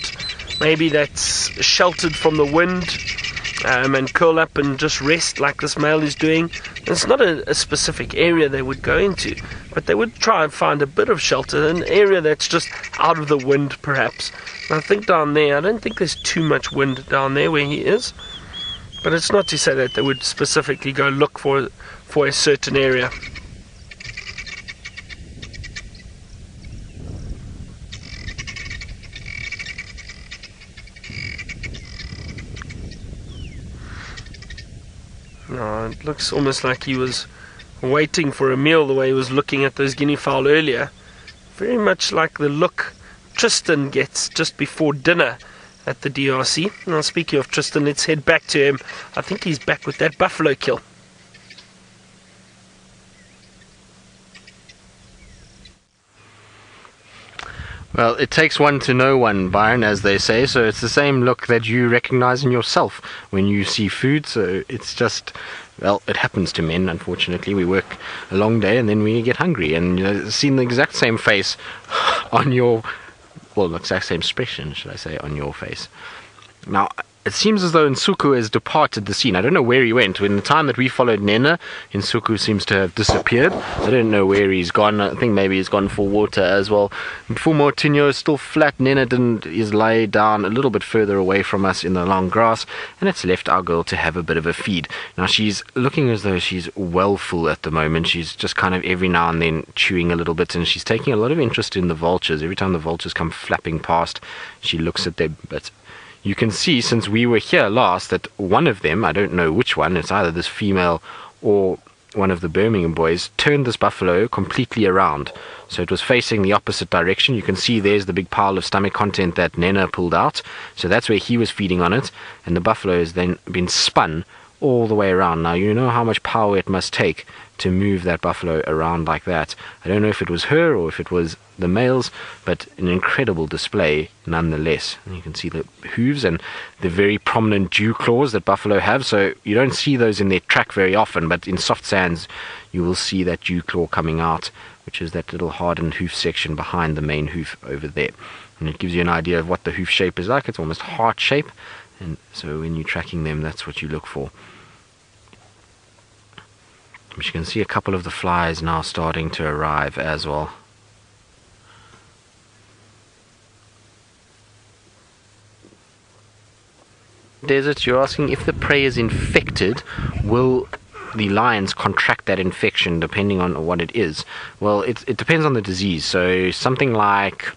maybe that's sheltered from the wind, and curl up and just rest like this male is doing. It's not a specific area they would go into, but they would try and find a bit of shelter, an area that's just out of the wind perhaps. And I think down there, I don't think there's too much wind down there where he is, but it's not to say that they would specifically go look for a certain area. No, it looks almost like he was waiting for a meal, the way he was looking at those guinea fowl earlier. Very much like the look Tristan gets just before dinner at the DRC. Now, speaking of Tristan, let's head back to him. I think he's back with that buffalo kill. Well, it takes one to know one, Byron, as they say, so it's the same look that you recognize in yourself when you see food. So it's just, well, it happens to men, unfortunately. We work a long day and then we get hungry, and seeing the exact same face on your, well, the exact same expression, should I say, on your face. Now, it seems as though Nsuku has departed the scene. I don't know where he went. In the time that we followed Nena, Nsuku seems to have disappeared. I don't know where he's gone. I think maybe he's gone for water as well. Mfumo is still flat. Nena is laid down a little bit further away from us in the long grass, and it's left our girl to have a bit of a feed. Now she's looking as though she's well full at the moment. She's just kind of every now and then chewing a little bit, and she's taking a lot of interest in the vultures. Every time the vultures come flapping past, she looks at them. But you can see, since we were here last, that one of them, I don't know which one, it's either this female or one of the Birmingham boys, turned this buffalo completely around. So it was facing the opposite direction. You can see there's the big pile of stomach content that Nena pulled out. So that's where he was feeding on it. And the buffalo has then been spun all the way around. Now, you know how much power it must take to move that buffalo around like that. I don't know if it was her or if it was the males, but an incredible display nonetheless. And you can see the hooves and the very prominent dew claws that buffalo have. So you don't see those in their track very often, but in soft sands you will see that dew claw coming out, which is that little hardened hoof section behind the main hoof over there. And it gives you an idea of what the hoof shape is like. It's almost heart shape, and so when you're tracking them, that's what you look for. But you can see a couple of the flies now starting to arrive as well. Desert, you're asking if the prey is infected, will the lions contract that infection depending on what it is? Well, it depends on the disease. So something like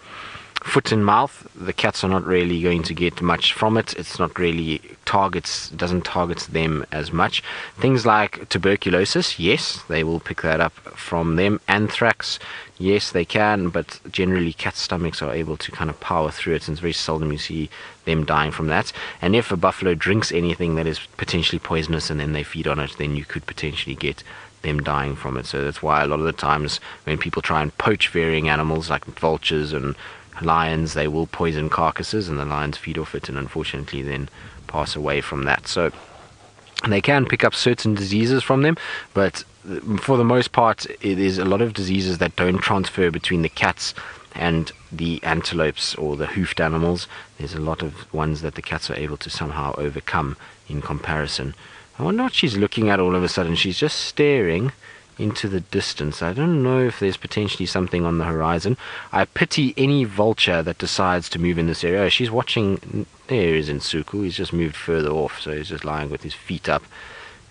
foot and mouth, the cats are not really going to get much from it. It's not really doesn't target them as much. Things like tuberculosis, yes, they will pick that up from them. Anthrax, yes, they can, but generally cat stomachs are able to kind of power through it, and it's very seldom you see them dying from that. And if a buffalo drinks anything that is potentially poisonous and then they feed on it, then you could potentially get them dying from it. So that's why a lot of the times when people try and poach varying animals like vultures and lions, they will poison carcasses, and the lions feed off it and unfortunately then pass away from that. So they can pick up certain diseases from them, but for the most part it is a lot of diseases that don't transfer between the cats and the antelopes or the hoofed animals. There's a lot of ones that the cats are able to somehow overcome in comparison. I wonder what she's looking at all of a sudden. She's just staring into the distance. I don't know if there's potentially something on the horizon. I pity any vulture that decides to move in this area. She's watching. There is Nsuku. He's just moved further off, so he's just lying with his feet up.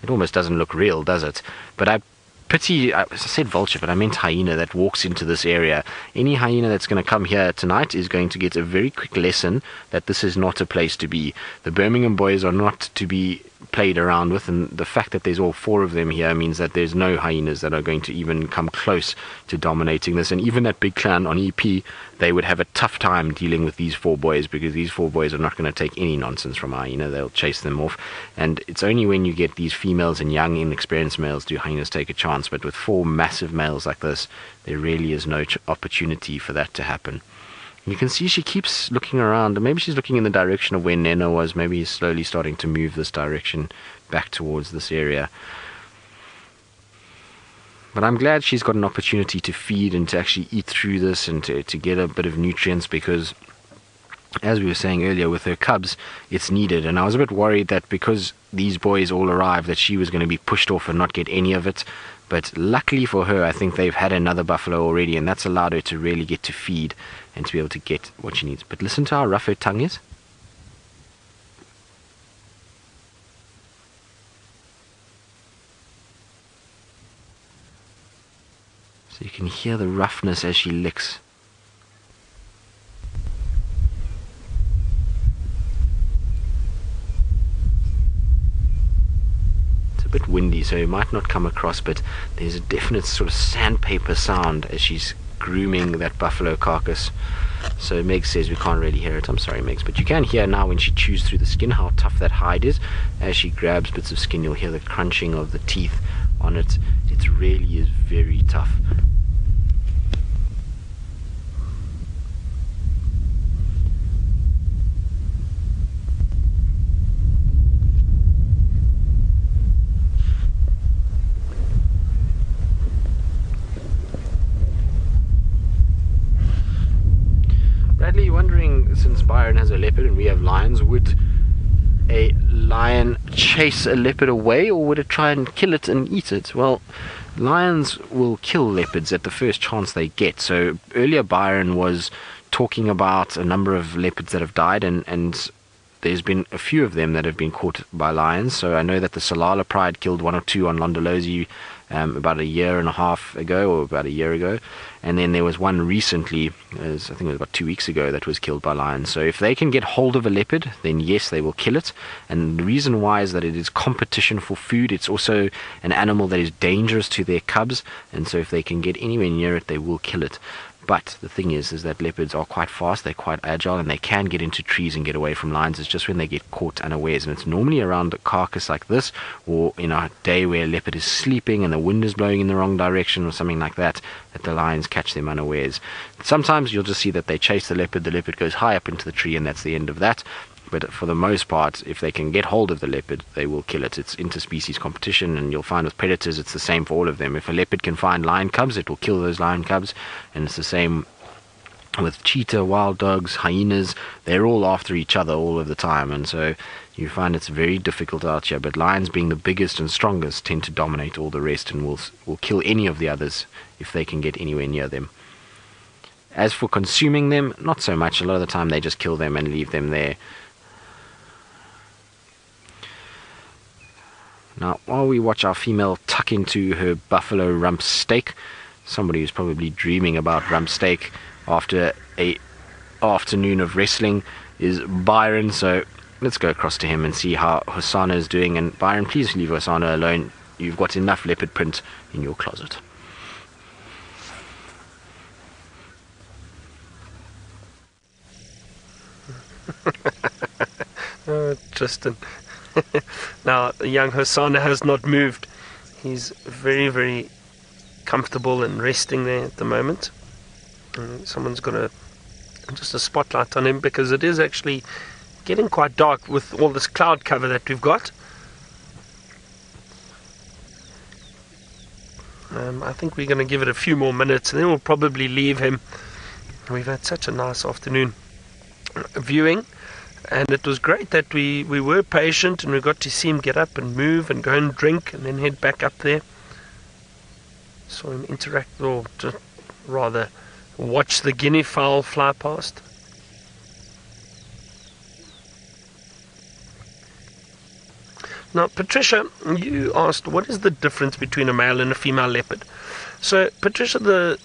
It almost doesn't look real, does it? But I pity, I said vulture, but I meant hyena that walks into this area. Any hyena that's going to come here tonight is going to get a very quick lesson that this is not a place to be. The Birmingham boys are not to be played around with, and the fact that there's all four of them here means that there's no hyenas that are going to even come close to dominating this. And even that big clan on EP, they would have a tough time dealing with these four boys, because these four boys are not going to take any nonsense from a hyena. They'll chase them off, and it's only when you get these females and young inexperienced males do hyenas take a chance. But with four massive males like this, there really is no opportunity for that to happen. You can see she keeps looking around. Maybe she's looking in the direction of where Nena was. Maybe he's slowly starting to move this direction back towards this area. But I'm glad she's got an opportunity to feed and to actually eat through this and to get a bit of nutrients, because as we were saying earlier, with her cubs, it's needed. And I was a bit worried that because these boys all arrived that she was going to be pushed off and not get any of it. But luckily for her, I think they've had another buffalo already, and that's allowed her to really get to feed and to be able to get what she needs. But listen to how rough her tongue is. So you can hear the roughness as she licks. It's a bit windy, so it might not come across, but there's a definite sort of sandpaper sound as she's grooming that buffalo carcass. So Meg says we can't really hear it. I'm sorry, Megs, but you can hear now when she chews through the skin how tough that hide is. As she grabs bits of skin, you'll hear the crunching of the teeth on it. It really is very tough. Bradley, wondering, since Byron has a leopard and we have lions, would a lion chase a leopard away, or would it try and kill it and eat it? Well, lions will kill leopards at the first chance they get. So earlier Byron was talking about a number of leopards that have died, and there's been a few of them that have been caught by lions. So I know that the Salala Pride killed 1 or 2 on Londolozi about a year and a half ago, or about a year ago. And then there was one recently, I think it was about 2 weeks ago, that was killed by lions. So if they can get hold of a leopard, then yes, they will kill it. And the reason why is that it is competition for food. It's also an animal that is dangerous to their cubs, and so if they can get anywhere near it, they will kill it. But the thing is that leopards are quite fast, they're quite agile, and they can get into trees and get away from lions. It's just when they get caught unawares, and it's normally around a carcass like this, or in a day where a leopard is sleeping and the wind is blowing in the wrong direction or something like that, that the lions catch them unawares. Sometimes you'll just see that they chase the leopard goes high up into the tree, and that's the end of that. But for the most part, if they can get hold of the leopard, they will kill it. It's interspecies competition, and you'll find with predators it's the same for all of them. If a leopard can find lion cubs, it will kill those lion cubs, and it's the same with cheetah, wild dogs, hyenas. They're all after each other all of the time, and so you find it's very difficult out here. But lions, being the biggest and strongest, tend to dominate all the rest, and will kill any of the others if they can get anywhere near them. As for consuming them, not so much. A lot of the time they just kill them and leave them there. Now, while we watch our female tuck into her buffalo rump steak, somebody who's probably dreaming about rump steak after a afternoon of wrestling is Byron. So let's go across to him and see how Hosana is doing. And Byron, please leave Hosana alone. You've got enough leopard print in your closet. Oh, Tristan. Now, the young Hosana has not moved. He's very, very comfortable and resting there at the moment. Someone's got just a spotlight on him, because it is actually getting quite dark with all this cloud cover that we've got. I think we're going to give it a few more minutes, and then we'll probably leave him. We've had such a nice afternoon viewing. And it was great that we were patient, and we got to see him get up and move and go and drink and then head back up there. Saw him interact, or rather watch the guinea fowl fly past. Now, Patricia, you asked what is the difference between a male and a female leopard. So, Patricia,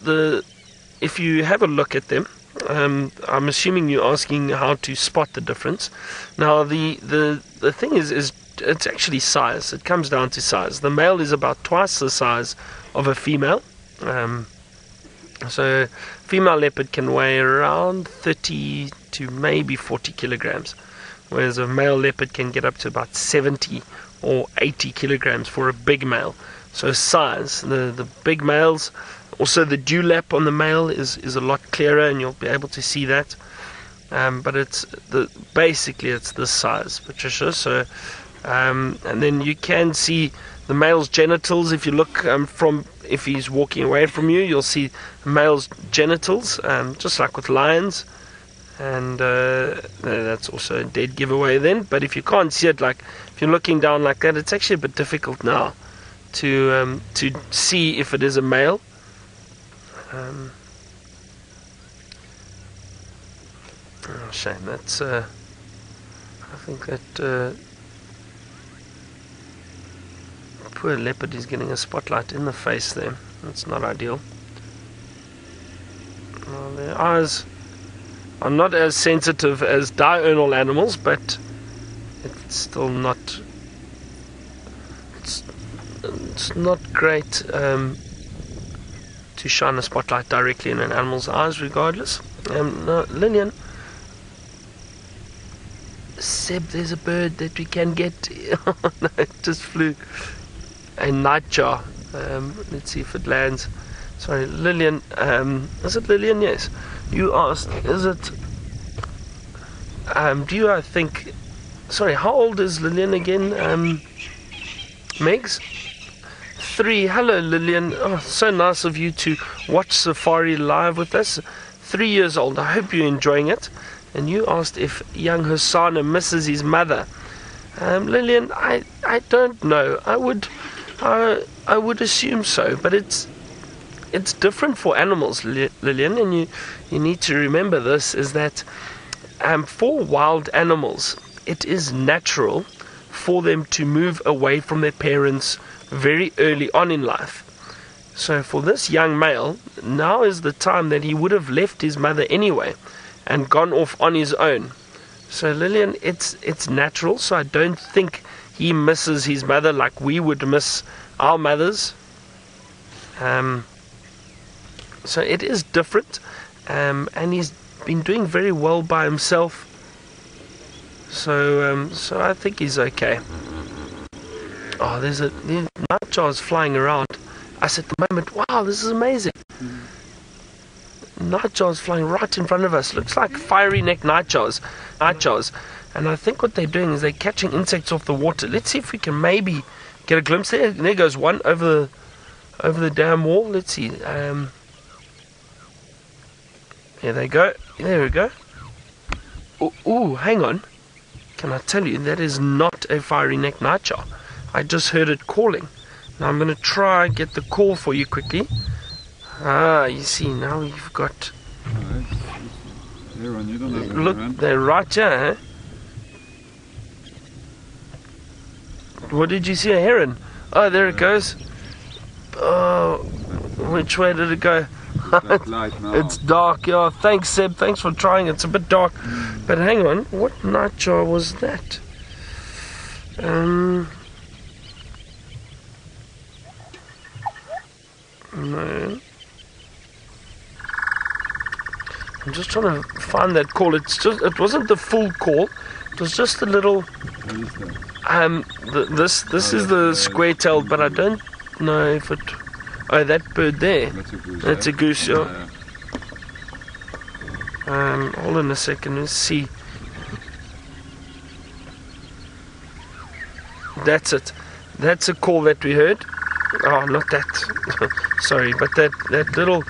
if you have a look at them, I'm assuming you're asking how to spot the difference. Now, the thing is it's actually size. It comes down to size. The male is about twice the size of a female. So, female leopard can weigh around 30 to maybe 40 kilograms, whereas a male leopard can get up to about 70 or 80 kilograms for a big male. So, size. The big males. Also, the dewlap on the male is a lot clearer, and you'll be able to see that. But basically it's this size, Patricia. So, and then you can see the male's genitals. If you look if he's walking away from you, you'll see the male's genitals, just like with lions. And that's also a dead giveaway then. But if you can't see it, like if you're looking down like that, it's actually a bit difficult now to see if it is a male. Oh, shame. That's I think that poor leopard is getting a spotlight in the face there. That's not ideal. Well, their eyes are not as sensitive as diurnal animals, but it's still not. It's not great. To shine a spotlight directly in an animal's eyes, regardless. No, Lillian, Seb, there's a bird that we can get. Oh no, it just flew. A nightjar. Let's see if it lands. Sorry, Lillian. Is it Lillian? Yes. You asked, is it? Do you? I think. Sorry, how old is Lillian again? Megs? 3. Hello, Lillian. Oh, so nice of you to watch Safari live with us. 3 years old. I hope you're enjoying it. And you asked if young Hosana misses his mother. Lillian, I don't know. I would assume so, but it's different for animals, Lillian, and you need to remember this, is that for wild animals, it is natural for them to move away from their parents very early on in life. So for this young male, now is the time that he would have left his mother anyway and gone off on his own. So Lillian, it's natural, so I don't think he misses his mother like we would miss our mothers. So it is different, and he's been doing very well by himself. So I think he's okay. Oh, there's nightjars flying around. Us at the moment. Wow, this is amazing. Nightjars flying right in front of us. Looks like fiery neck nightjars. And I think what they're doing is they're catching insects off the water. Let's see if we can maybe get a glimpse there. There goes one over the dam wall. Let's see. Here they go. There we go. Oh, hang on. Can I tell you, that is not a fiery neck nightjar. I just heard it calling. Now I'm going to try and get the call for you quickly. You see, now you've got... Look, they're right here, eh? What did you see? A heron? Oh, there it goes. Oh, which way did it go? It's dark, yeah. Thanks, Seb. Thanks for trying. It's a bit dark. But hang on. What nightjar was that? No. I'm just trying to find that call. It wasn't the full call. It was just a little... This is the square-tailed, but I don't know if it... Oh, that bird there. That's a goose, yeah. Hold on a second, let's see. That's it. That's a call that we heard. Oh, not that. Sorry, but that little...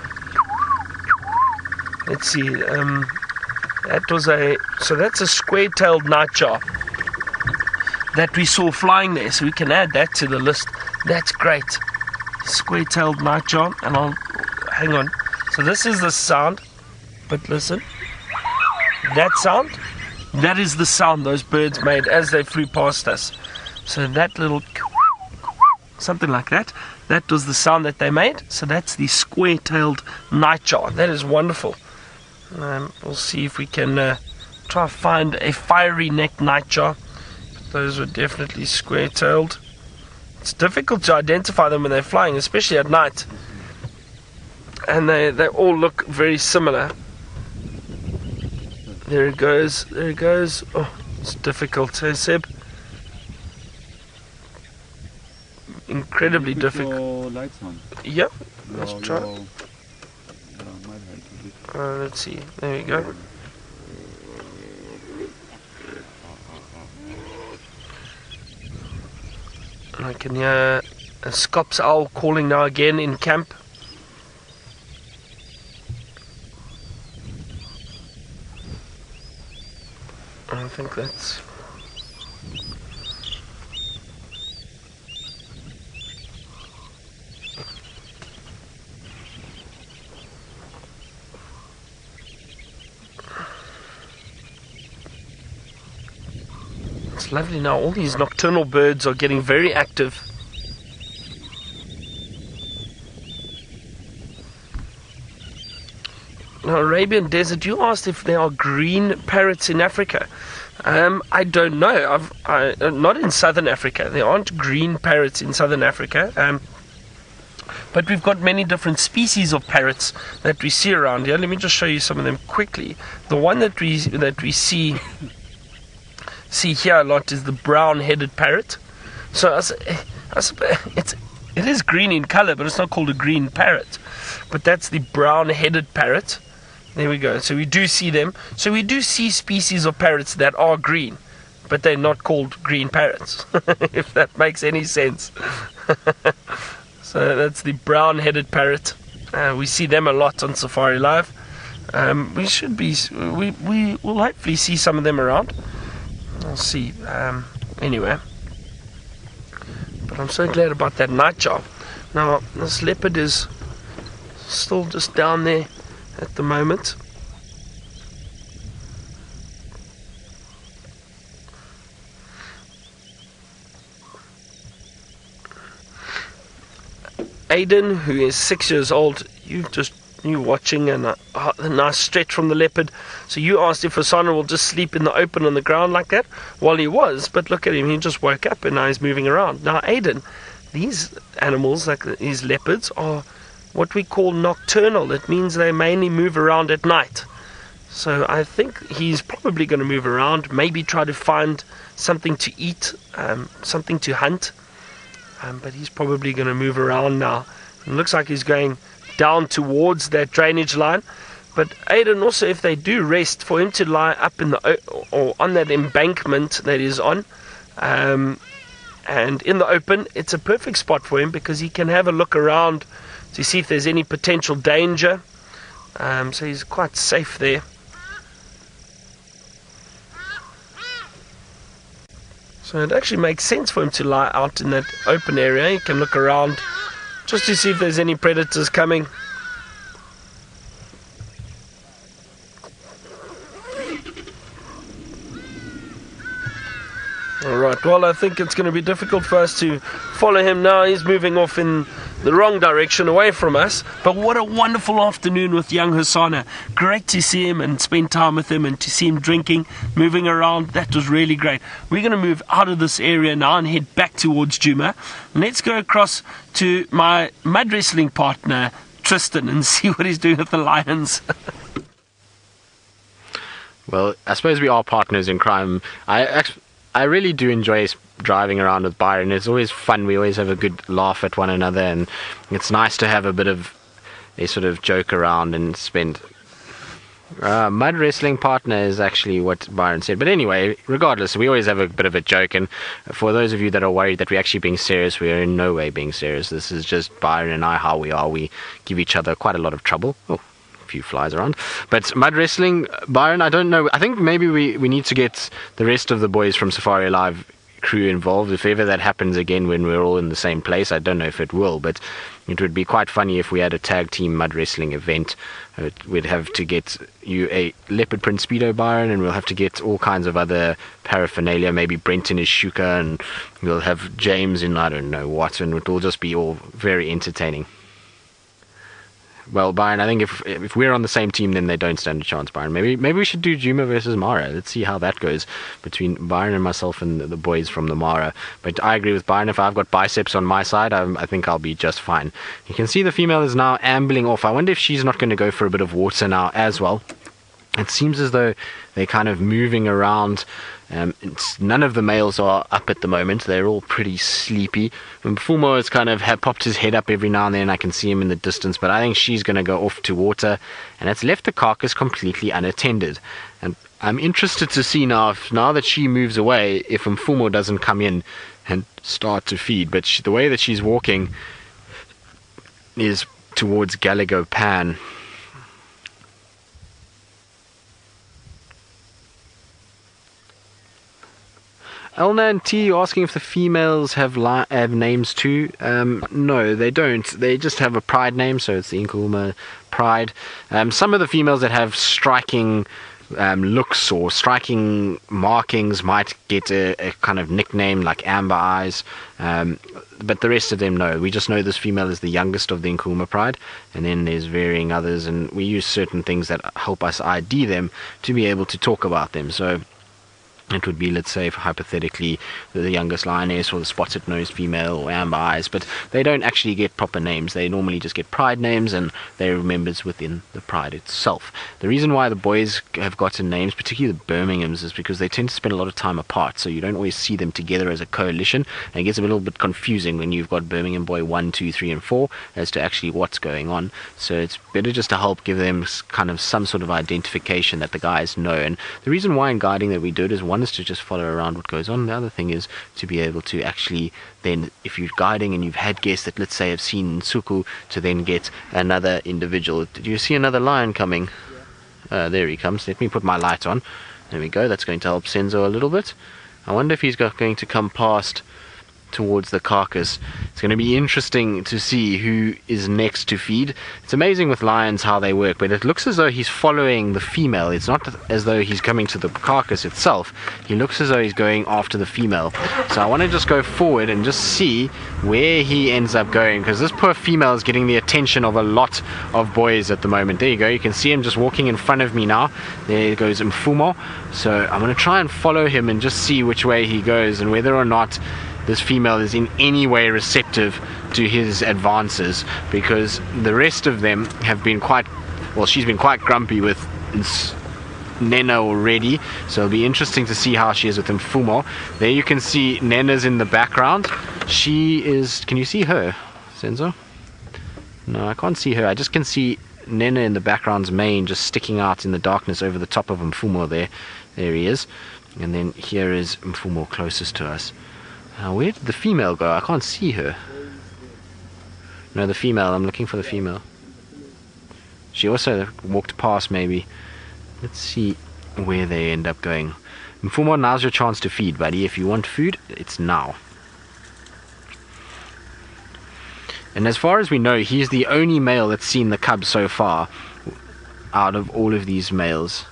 Let's see. That was a... So that's a square-tailed nightjar that we saw flying there. So we can add that to the list. That's great. Square-tailed nightjar, and I'll hang on. So this is the sound, but listen. That sound, that is the sound those birds made as they flew past us. So that little, something like that, that was the sound that they made. So that's the square-tailed nightjar. That is wonderful. We'll see if we can try to find a fiery neck nightjar. Those were definitely square-tailed. It's difficult to identify them when they're flying, especially at night. And they all look very similar. There it goes. There it goes. Oh, it's difficult, hey Seb? Incredibly difficult. Lights on. Yep. Let's try. Let's see. There we go. I can hear a Scops owl calling now again in camp. I think that's... It's lovely now. All these nocturnal birds are getting very active. Now, Arabian Desert, you asked if there are green parrots in Africa. I don't know. Not in southern Africa. There aren't green parrots in southern Africa. But we've got many different species of parrots that we see around here. Let me just show you some of them quickly. The one that we see here a lot is the brown-headed parrot. So it is green in color, but it's not called a green parrot. But that's the brown-headed parrot. There we go. So we do see them. So we do see species of parrots that are green, but they're not called green parrots, if that makes any sense. So that's the brown-headed parrot. We see them a lot on Safari Live. We will hopefully see some of them around. I'll see. Anyway, but I'm so glad about that night job. Now, this leopard is still just down there at the moment. Aiden, who is 6 years old, you watching and a nice stretch from the leopard. So you asked if Hosana will just sleep in the open on the ground like that. Well, he was, but look at him, he just woke up and now he's moving around. Now, Aiden, these animals, like these leopards, are what we call nocturnal. It means they mainly move around at night. So I think he's probably going to move around, maybe try to find something to eat, something to hunt. But he's probably going to move around now. It looks like he's going down towards that drainage line. But Aiden also, if they do rest, for him to lie up in the or on that embankment that he's on, and in the open, it's a perfect spot for him because he can have a look around to see if there's any potential danger. So he's quite safe there. So it actually makes sense for him to lie out in that open area. He can look around just to see if there's any predators coming. Alright, well, I think it's going to be difficult for us to follow him now. He's moving off in the wrong direction away from us. But what a wonderful afternoon with young Hosana. Great to see him and spend time with him and to see him drinking, moving around. That was really great. We're going to move out of this area now and head back towards Djuma. Let's go across to my mud wrestling partner, Tristan, and see what he's doing with the lions. Well, I suppose we are partners in crime. I really do enjoy driving around with Byron. It's always fun. We always have a good laugh at one another, and it's nice to have a bit of a sort of joke around and spend. Mud wrestling partner is actually what Byron said. But anyway, regardless, we always have a bit of a joke. And for those of you that are worried that we're actually being serious, we are in no way being serious. This is just Byron and I, how we are. We give each other quite a lot of trouble. Oh, few flies around. But mud wrestling, Byron, I don't know. I think maybe we need to get the rest of the boys from Safari Live crew involved. If ever that happens again when we're all in the same place, I don't know if it will, but it would be quite funny if we had a tag team mud wrestling event. We'd have to get you a leopard print speedo, Byron, and we'll have to get all kinds of other paraphernalia, maybe Brent in his shuka, and we'll have James in I don't know what, and it will just be all very entertaining. Well, Byron, I think if we're on the same team, then they don't stand a chance, Byron. Maybe we should do Djuma versus Mara. Let's see how that goes between Byron and myself and the boys from the Mara. But I agree with Byron. If I've got biceps on my side, I think I'll be just fine. You can see the female is now ambling off. I wonder if she's not going to go for a bit of water now as well. It seems as though they're kind of moving around. None of the males are up at the moment. They're all pretty sleepy. Mfumo has kind of popped his head up every now and then. I can see him in the distance, but I think she's going to go off to water, and it's left the carcass completely unattended. And I'm interested to see now that she moves away, if Mfumo doesn't come in and start to feed. But the way that she's walking is towards Galago Pan. Elna and T asking if the females have names too. No, they don't. They just have a pride name, so it's the Nluhuma Pride. Some of the females that have striking looks or striking markings might get a kind of nickname like Amber Eyes, but the rest of them, no. We just know this female is the youngest of the Nluhuma Pride, and then there's varying others, and we use certain things that help us ID them to be able to talk about them. So it would be, let's say, if hypothetically the youngest lioness or the spotted-nosed female or amber eyes, but they don't actually get proper names. They normally just get pride names, and they're members within the pride itself. The reason why the boys have gotten names, particularly the Birminghams, is because they tend to spend a lot of time apart, so you don't always see them together as a coalition, and it gets a little bit confusing when you've got Birmingham Boy 1, 2, 3, and 4 as to actually what's going on. So it's better just to help give them kind of some sort of identification that the guys know. And the reason why in guiding that we do it is, one is to just follow around what goes on. The other thing is to be able to actually then, if you're guiding and you've had guests that, let's say, have seen Nsuku, to then get another individual. Did you see another lion coming? Yeah. There he comes. Let me put my light on. There we go. That's going to help Senzo a little bit. I wonder if he's going to come past towards the carcass. It's going to be interesting to see who is next to feed. It's amazing with lions how they work, but it looks as though he's following the female. It's not as though he's coming to the carcass itself. He looks as though he's going after the female. So I want to just go forward and just see where he ends up going, because this poor female is getting the attention of a lot of boys at the moment. There you go, you can see him just walking in front of me now. There goes Nluhuma. So I'm going to try and follow him and just see which way he goes and whether or not this female is in any way receptive to his advances, because the rest of them have been quite, well, she's been quite grumpy with Nena already, so it'll be interesting to see how she is with Nluhuma. There you can see Nena's in the background. She is, can you see her, Senzo? No, I can't see her. I just can see Nena in the background's mane just sticking out in the darkness over the top of Nluhuma there. There he is. And then here is Nluhuma closest to us. Now, where did the female go? I can't see her. No, the female. I'm looking for the female. She also walked past, maybe. Let's see where they end up going. Nluhuma, now's your chance to feed, buddy. If you want food, it's now. And as far as we know, he's the only male that's seen the cub so far out of all of these males.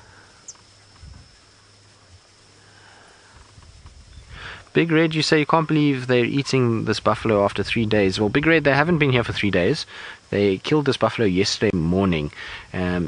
Big Red, you say you can't believe they're eating this buffalo after 3 days. Well, Big Red, they haven't been here for 3 days. They killed this buffalo yesterday morning.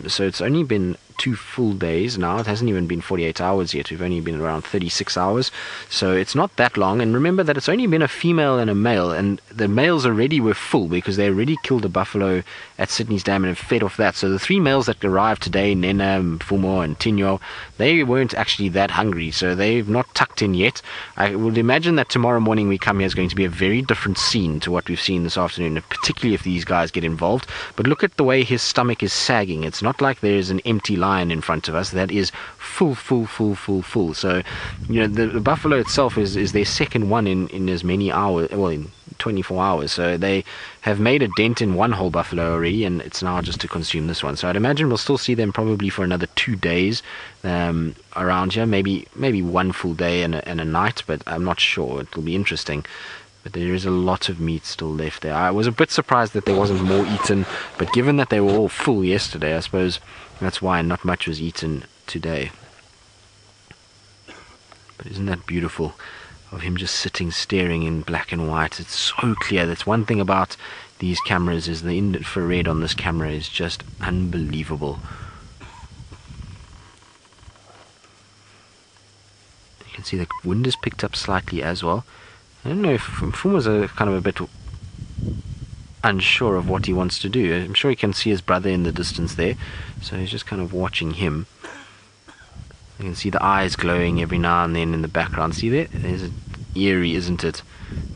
So it's only been 2 full days now. It hasn't even been 48 hours yet. We've only been around 36 hours. So it's not that long. And remember that it's only been a female and a male. And the males already were full because they already killed a buffalo at Sydney's Dam and have fed off that. So the 3 males that arrived today, Nena, Nluhuma and Tinyo, they weren't actually that hungry. So they've not tucked in yet. I would imagine that tomorrow morning we come here is going to be a very different scene to what we've seen this afternoon, particularly if these guys get involved. But look at the way his stomach is sagging. It's not like there's an empty lion in front of us. That is full. So, you know, the buffalo itself is their second one in as many hours, well, in 24 hours. So they have made a dent in one whole buffalo already, and it's now just to consume this one. So I'd imagine we'll still see them probably for another 2 days around here, maybe 1 full day and a night, but I'm not sure. It'll be interesting. But there is a lot of meat still left there. I was a bit surprised that there wasn't more eaten, but given that they were all full yesterday, I suppose that's why not much was eaten today. But isn't that beautiful of him just sitting staring in black and white? It's so clear. That's one thing about these cameras, is the infrared on this camera is just unbelievable. You can see the wind is picked up slightly as well. I don't know if Nluhuma's kind of a bit unsure of what he wants to do. I'm sure he can see his brother in the distance there, so he's just kind of watching him. You can see the eyes glowing every now and then in the background. See there? There's an eerie, isn't it?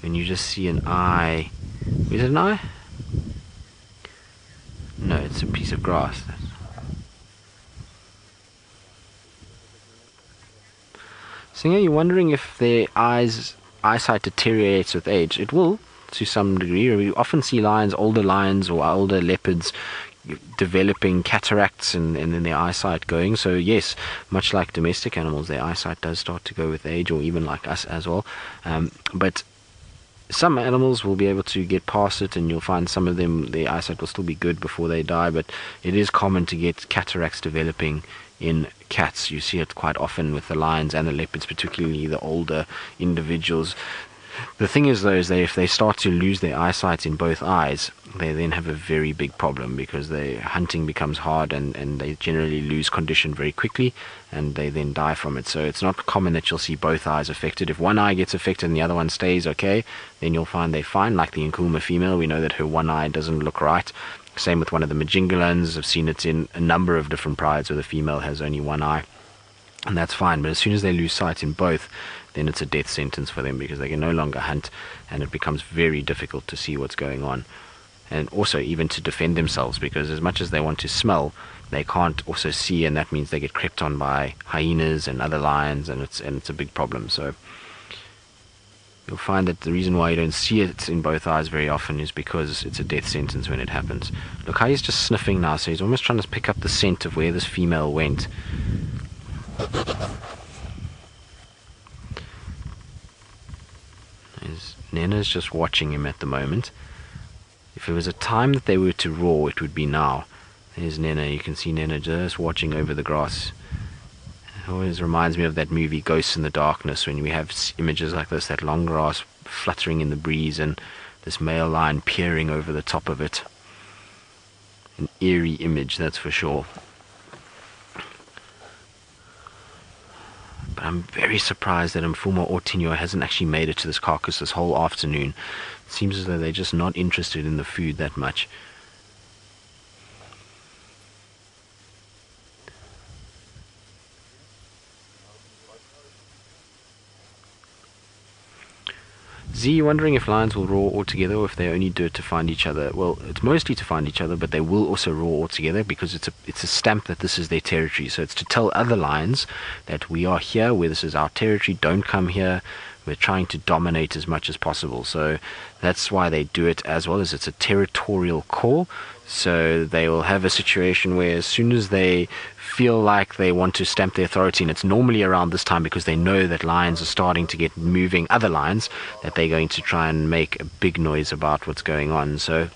When you just see an eye. Is it an eye? No, it's a piece of grass. So yeah, you're wondering if their eyesight deteriorates with age. It will, to some degree. We often see older lions or older leopards developing cataracts and then their eyesight going. So yes, much like domestic animals, their eyesight does start to go with age, or even like us as well. But some animals will be able to get past it, and you'll find some of them, their eyesight will still be good before they die. But it is common to get cataracts developing in cats. You see it quite often with the lions and the leopards, particularly the older individuals. The thing is, though, is that if they start to lose their eyesight in both eyes, they then have a very big problem, because their hunting becomes hard, and they generally lose condition very quickly, and they then die from it. So it's not common that you'll see both eyes affected. If one eye gets affected and the other one stays okay, then you'll find they're fine. Like the Nluhuma female, we know that her one eye doesn't look right. Same with one of the Majingolans. I've seen it in a number of different prides where the female has only one eye, and that's fine. But as soon as they lose sight in both, then it's a death sentence for them, because they can no longer hunt, and it becomes very difficult to see what's going on, and also even to defend themselves, because as much as they want to smell, they can't also see, and that means they get crept on by hyenas and other lions, and it's a big problem. So you'll find that the reason why you don't see it in both eyes very often is because it's a death sentence when it happens. Look how he's just sniffing now, so he's almost trying to pick up the scent of where this female went. Nena's just watching him at the moment. If it was a time that they were to roar, it would be now. There's Nena. You can see Nena just watching over the grass. It always reminds me of that movie Ghosts in the Darkness, when we have images like this, that long grass fluttering in the breeze and this male lion peering over the top of it. An eerie image, that's for sure. But I'm very surprised that Nluhuma or Tinyo hasn't actually made it to this carcass this whole afternoon. It seems as though they're just not interested in the food that much. Z, wondering if lions will roar all together or if they only do it to find each other. Well, it's mostly to find each other, but they will also roar all together because it's a stamp that this is their territory. So it's to tell other lions that we are here, where this is our territory, don't come here. We're trying to dominate as much as possible. So that's why they do it, as well as it's a territorial call. So they will have a situation where as soon as they feel like they want to stamp their authority, and it's normally around this time because they know that lions are starting to get moving, other lions, that they're going to try and make a big noise about what's going on. So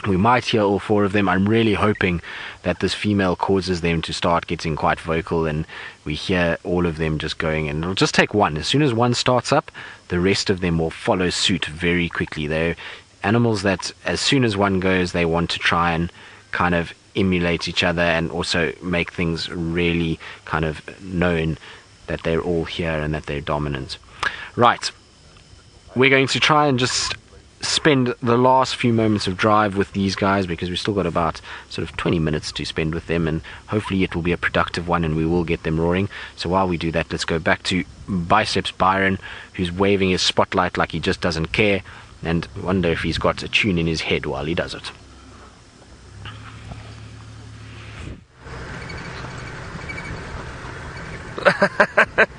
we might hear all four of them. I'm really hoping that this female causes them to start getting quite vocal and we hear all of them just going, and it'll just take one. As soon as one starts up, the rest of them will follow suit very quickly. They're animals that as soon as one goes, they want to try and kind of emulate each other and also make things really kind of known that they're all here and that they're dominant. Right, we're going to try and just spend the last few moments of drive with these guys because we've still got about sort of 20 minutes to spend with them, and hopefully it will be a productive one and we will get them roaring. So while we do that, let's go back to Biceps Byron, who's waving his spotlight like he just doesn't care, and wonder if he's got a tune in his head while he does it.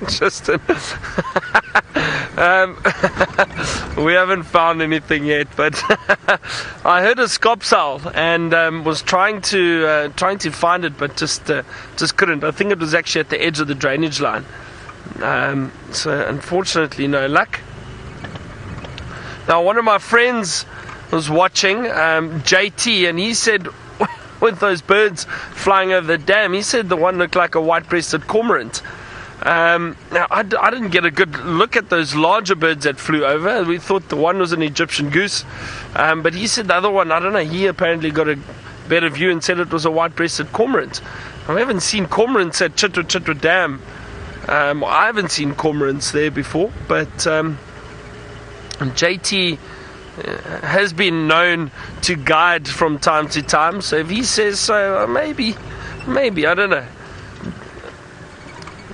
Justin, we haven't found anything yet, but I heard a scops owl and was trying to find it, but just couldn't. I think it was actually at the edge of the drainage line. So unfortunately, no luck. Now, one of my friends was watching, JT, and he said, with those birds flying over the dam, he said the one looked like a white-breasted cormorant. Now, I didn't get a good look at those larger birds that flew over. We thought the one was an Egyptian goose, but he said the other one, I don't know, he apparently got a better view and said it was a white-breasted cormorant. I haven't seen cormorants at Chitwa Dam. I haven't seen cormorants there before, but JT has been known to guide from time to time, so if he says so, maybe, I don't know.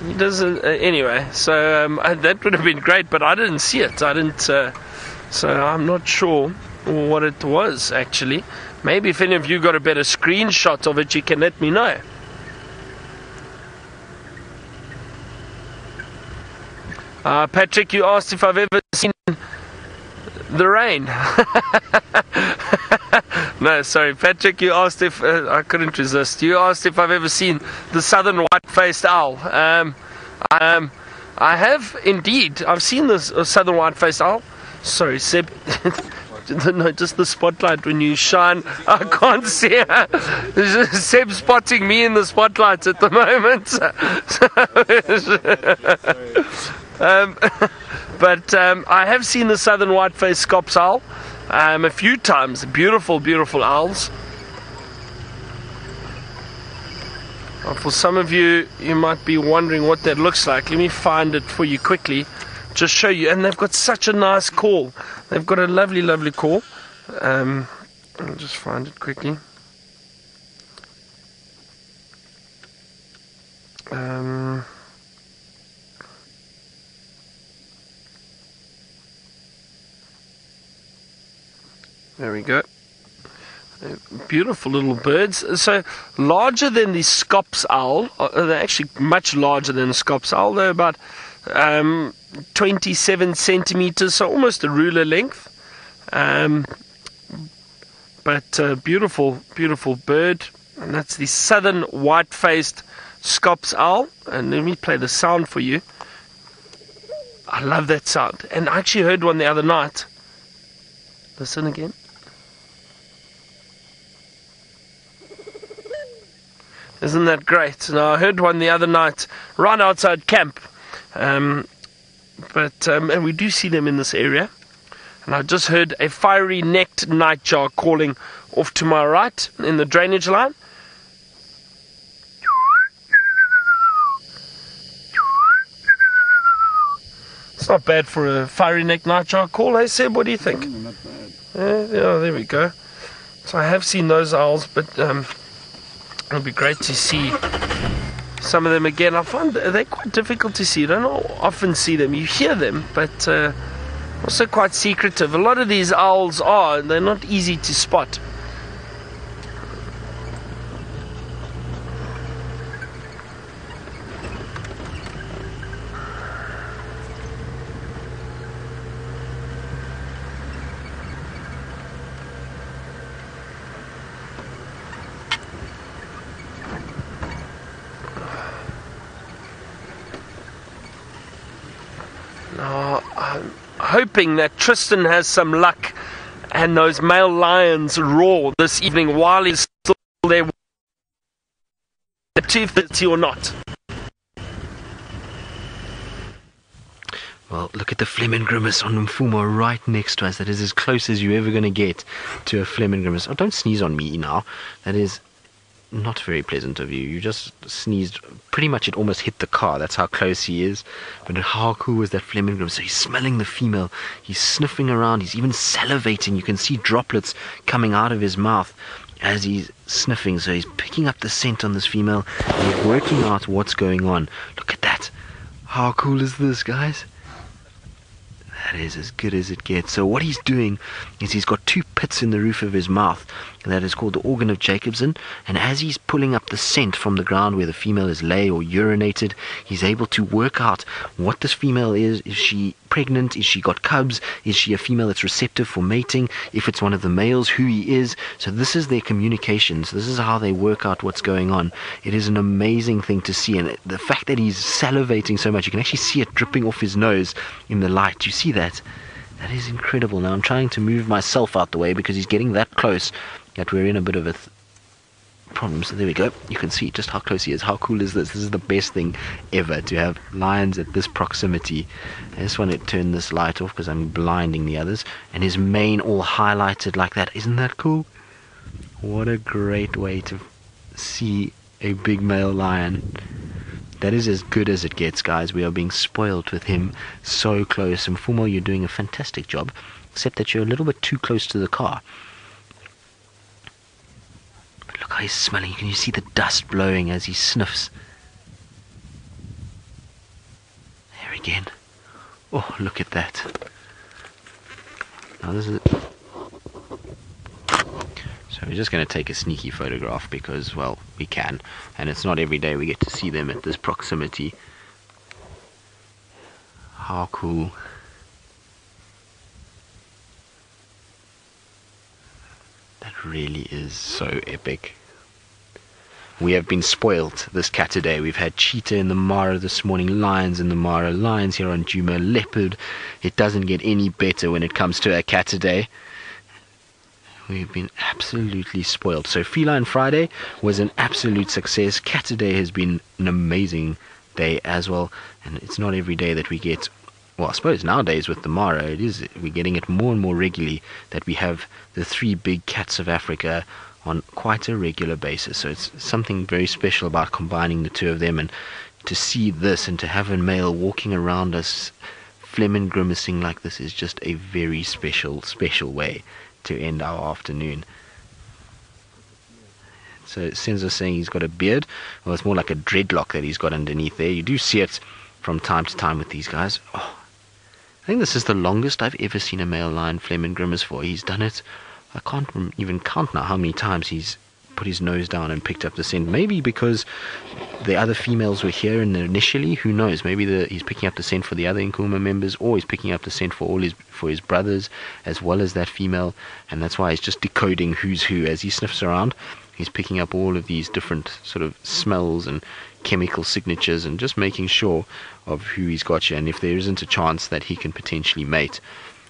He doesn't, anyway, so that would have been great, but I didn't see it. So I'm not sure what it was actually. Maybe if any of you got a better screenshot of it, you can let me know. Patrick, you asked if I've ever seen the rain. No, sorry, Patrick, you asked if I couldn't resist. You asked if I've ever seen the southern white-faced owl. I have indeed. I've seen the southern white-faced owl. Sorry, Seb. No, just the spotlight when you shine. I can't see her. Seb spotting me in the spotlights at the moment. But I have seen the southern white-faced scops owl a few times. Beautiful, beautiful owls. For some of you, you might be wondering what that looks like. Let me find it for you quickly. Just show you. And they've got such a nice call. They've got a lovely, lovely call. I'll just find it quickly. There we go. Beautiful little birds. So larger than the scops owl. They're actually much larger than the scops owl. They're about 27 centimeters, so almost a ruler length. But beautiful, beautiful bird. And that's the southern white-faced scops owl. And let me play the sound for you. I love that sound. And I actually heard one the other night. Listen again. Isn't that great? Now, I heard one the other night right outside camp. And we do see them in this area. And I just heard a fiery-necked nightjar calling off to my right in the drainage line. It's not bad for a fiery-necked nightjar call, hey Seb? What do you think? Not bad. Yeah, there we go. So I have seen those owls, but it'll be great to see some of them again. I find they're quite difficult to see. You don't often see them. You hear them, but also quite secretive. A lot of these owls are, and they're not easy to spot. Now, I'm hoping that Tristan has some luck and those male lions roar this evening while he's still there, 2:30 or not. Well, look at the Fleming grimace on Nluhuma right next to us. That is as close as you're ever going to get to a Fleming grimace. Oh, don't sneeze on me now. That is not very pleasant of you. You just sneezed. Pretty much it almost hit the car. That's how close he is. But how cool was that Fleming grimace? So he's smelling the female. He's sniffing around. He's even salivating. You can see droplets coming out of his mouth as he's sniffing. So he's picking up the scent on this female. And he's working out what's going on. Look at that. How cool is this, guys? That is as good as it gets. So what he's doing is he's got two pits in the roof of his mouth, and that is called the organ of Jacobson. And as he's pulling up the scent from the ground where the female is lay or urinated, he's able to work out what this female is. Is she pregnant? Is she got cubs? Is she a female that's receptive for mating? If it's one of the males, who he is. So this is their communications. This is how they work out what's going on. It is an amazing thing to see, and the fact that he's salivating so much, you can actually see it dripping off his nose in the light. You see that? That is incredible. Now I'm trying to move myself out the way because he's getting that close that we're in a bit of a problem. So there we go. You can see just how close he is. How cool is this? This is the best thing ever, to have lions at this proximity. I just want to turn this light off because I'm blinding the others. And his mane all highlighted like that. Isn't that cool? What a great way to see a big male lion. That is as good as it gets, guys. We are being spoiled with him so close. And Nluhuma, you're doing a fantastic job, except that you're a little bit too close to the car. But look how he's smelling. Can you see the dust blowing as he sniffs? There again. Oh, look at that. Now this is... So we're just going to take a sneaky photograph because, well, we can. And it's not every day we get to see them at this proximity. How cool. That really is so epic. We have been spoilt this cat today. We've had cheetah in the Mara this morning, lions in the Mara, lions here on Djuma, leopard. It doesn't get any better when it comes to a cat today. We've been absolutely spoiled. So Feline Friday was an absolute success. Cat today has been an amazing day as well. And it's not every day that we get, well, I suppose nowadays with the Mara, we're getting it more and more regularly that we have the three big cats of Africa on quite a regular basis. So it's something very special about combining the two of them, and to see this and to have a male walking around us Fleming grimacing like this is just a very special way to end our afternoon. So Senzo's saying he's got a beard. Well, it's more like a dreadlock that he's got underneath there. You do see it from time to time with these guys. Oh, I think this is the longest I've ever seen a male lion Fleming grimace for. He's done it, I can't even count now how many times he's put his nose down and picked up the scent. Maybe because the other females were here initially, who knows, maybe he's picking up the scent for the other Nluhuma members, or he's picking up the scent for his brothers as well as that female, and that's why he's just decoding who's who as he sniffs around. He's picking up all of these different sort of smells and chemical signatures and just making sure of who he's got here and if there isn't a chance that he can potentially mate.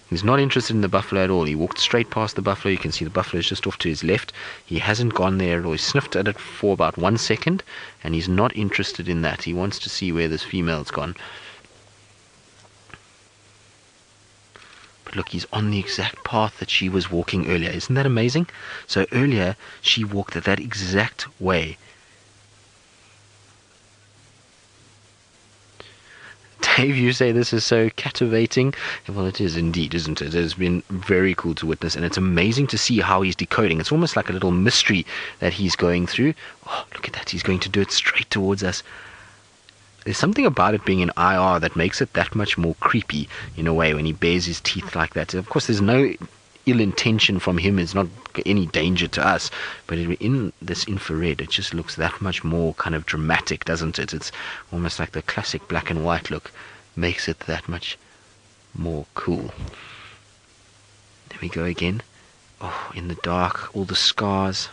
He's not interested in the buffalo at all. He walked straight past the buffalo. You can see the buffalo is just off to his left. He hasn't gone there at all. He sniffed at it for about 1 second, and he's not interested in that. He wants to see where this female's gone. But look, he's on the exact path that she was walking earlier. Isn't that amazing? So earlier, she walked that exact way. Dave, you say this is so captivating. Well, it is indeed, isn't it? It has been very cool to witness, and it's amazing to see how he's decoding. It's almost like a little mystery that he's going through. Oh, look at that. He's going to do it straight towards us. There's something about it being an IR that makes it that much more creepy in a way when he bares his teeth like that. Of course, there's no ill intention from him. It's not any danger to us, but in this infrared it just looks that much more kind of dramatic, doesn't it? It's almost like the classic black and white look makes it that much more cool. There we go again. Oh, in the dark, all the scars.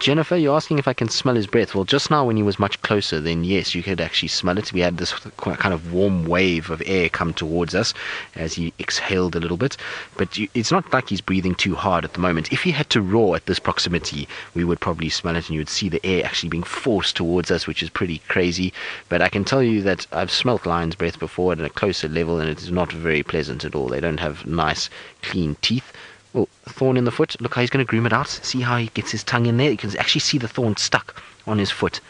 Jennifer, you're asking if I can smell his breath. Well, just now when he was much closer, then yes, you could actually smell it. We had this kind of warm wave of air come towards us as he exhaled a little bit. But it's not like he's breathing too hard at the moment. If he had to roar at this proximity, we would probably smell it and you would see the air actually being forced towards us, which is pretty crazy. But I can tell you that I've smelt lion's breath before at a closer level, and it is not very pleasant at all. They don't have nice, clean teeth. Oh, thorn in the foot. Look how he's going to groom it out. See how he gets his tongue in there? You can actually see the thorn stuck on his foot.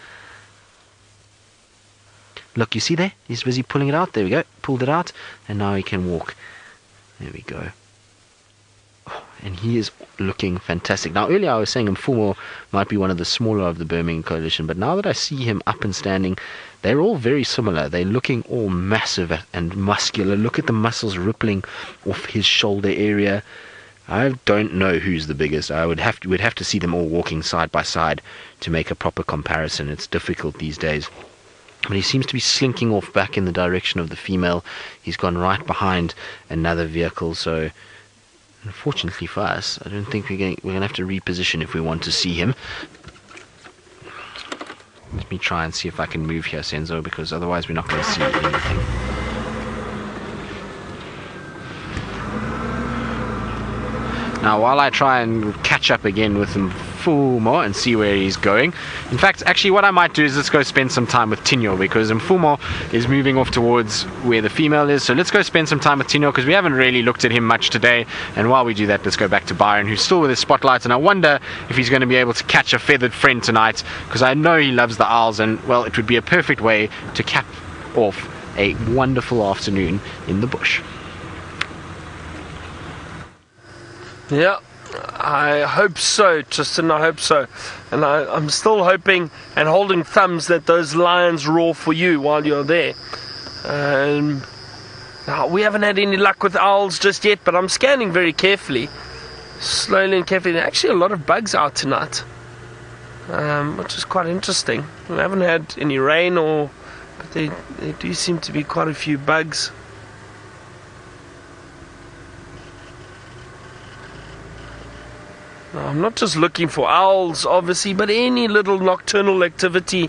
Look, you see there? He's busy pulling it out. There we go. Pulled it out. And now he can walk. There we go. Oh, and he is looking fantastic. Now, earlier I was saying Nluhuma might be one of the smaller of the Birmingham coalition. But now that I see him up and standing, they're all very similar. They're looking all massive and muscular. Look at the muscles rippling off his shoulder area. I don't know who's the biggest. We'd have to see them all walking side by side to make a proper comparison. It's difficult these days. But he seems to be slinking off back in the direction of the female. He's gone right behind another vehicle. So, unfortunately for us, I don't think we're going to have to reposition if we want to see him. Let me try and see if I can move here, Senzo, because otherwise we're not going to see anything. Now, while I try and catch up again with Nluhuma and see where he's going, in fact, actually what I might do is let's go spend some time with Tinyo, because Nluhuma is moving off towards where the female is. So let's go spend some time with Tinyo, because we haven't really looked at him much today. And while we do that, let's go back to Byron, who's still with his spotlight. And I wonder if he's going to be able to catch a feathered friend tonight, because I know he loves the owls, and well, it would be a perfect way to cap off a wonderful afternoon in the bush. Yeah, I hope so, Tristan, I hope so. And I'm still hoping and holding thumbs that those lions roar for you while you're there. We haven't had any luck with owls just yet, but I'm scanning very carefully. Slowly and carefully. There are actually a lot of bugs out tonight, which is quite interesting. We haven't had any rain, but there do seem to be quite a few bugs. I'm not just looking for owls, obviously, but any little nocturnal activity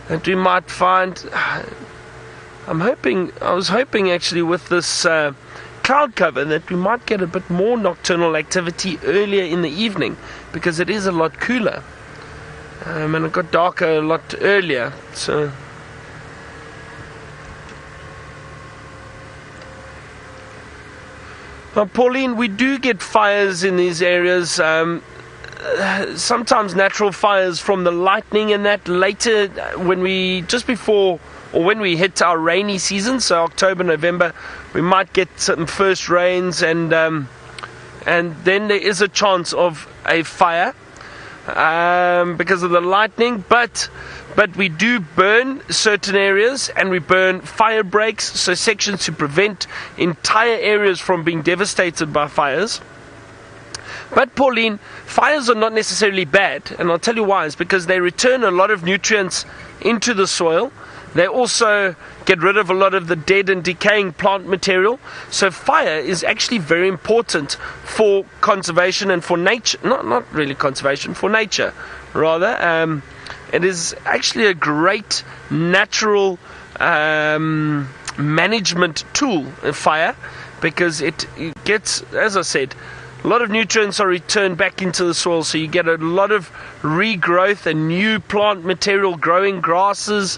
that we might find. I was hoping actually with this cloud cover that we might get a bit more nocturnal activity earlier in the evening, because it is a lot cooler. And it got darker a lot earlier, so... Now, Pauline, we do get fires in these areas, sometimes natural fires from the lightning and that later when we hit our rainy season, so October, November, we might get some first rains and then there is a chance of a fire because of the lightning, but we do burn certain areas, and we burn fire breaks, so sections to prevent entire areas from being devastated by fires. But Pauline, fires are not necessarily bad, and I'll tell you why. It's because they return a lot of nutrients into the soil. They also get rid of a lot of the dead and decaying plant material. So fire is actually very important for conservation and for nature. Not really conservation, for nature, rather. It is actually a great natural management tool, fire, because it gets, as I said, a lot of nutrients are returned back into the soil, so you get a lot of regrowth and new plant material growing, grasses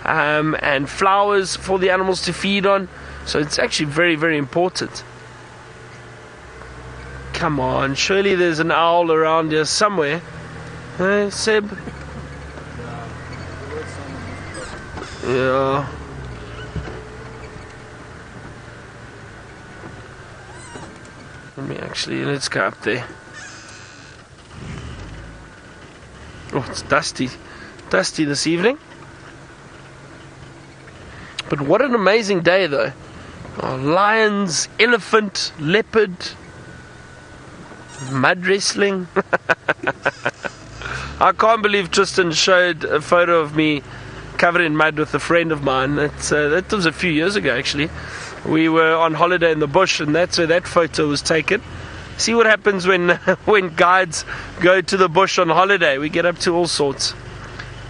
and flowers for the animals to feed on. So it's actually very, very important. Come on, surely there's an owl around here somewhere. Hey, Seb? Yeah. Let's go up there. Oh, it's dusty this evening. But what an amazing day, though. Oh, lions, elephant, leopard, mud wrestling. I can't believe Tristan showed a photo of me covered in mud with a friend of mine. That was a few years ago, actually. We were on holiday in the bush, and that's where that photo was taken. See what happens when when guides go to the bush on holiday. We get up to all sorts.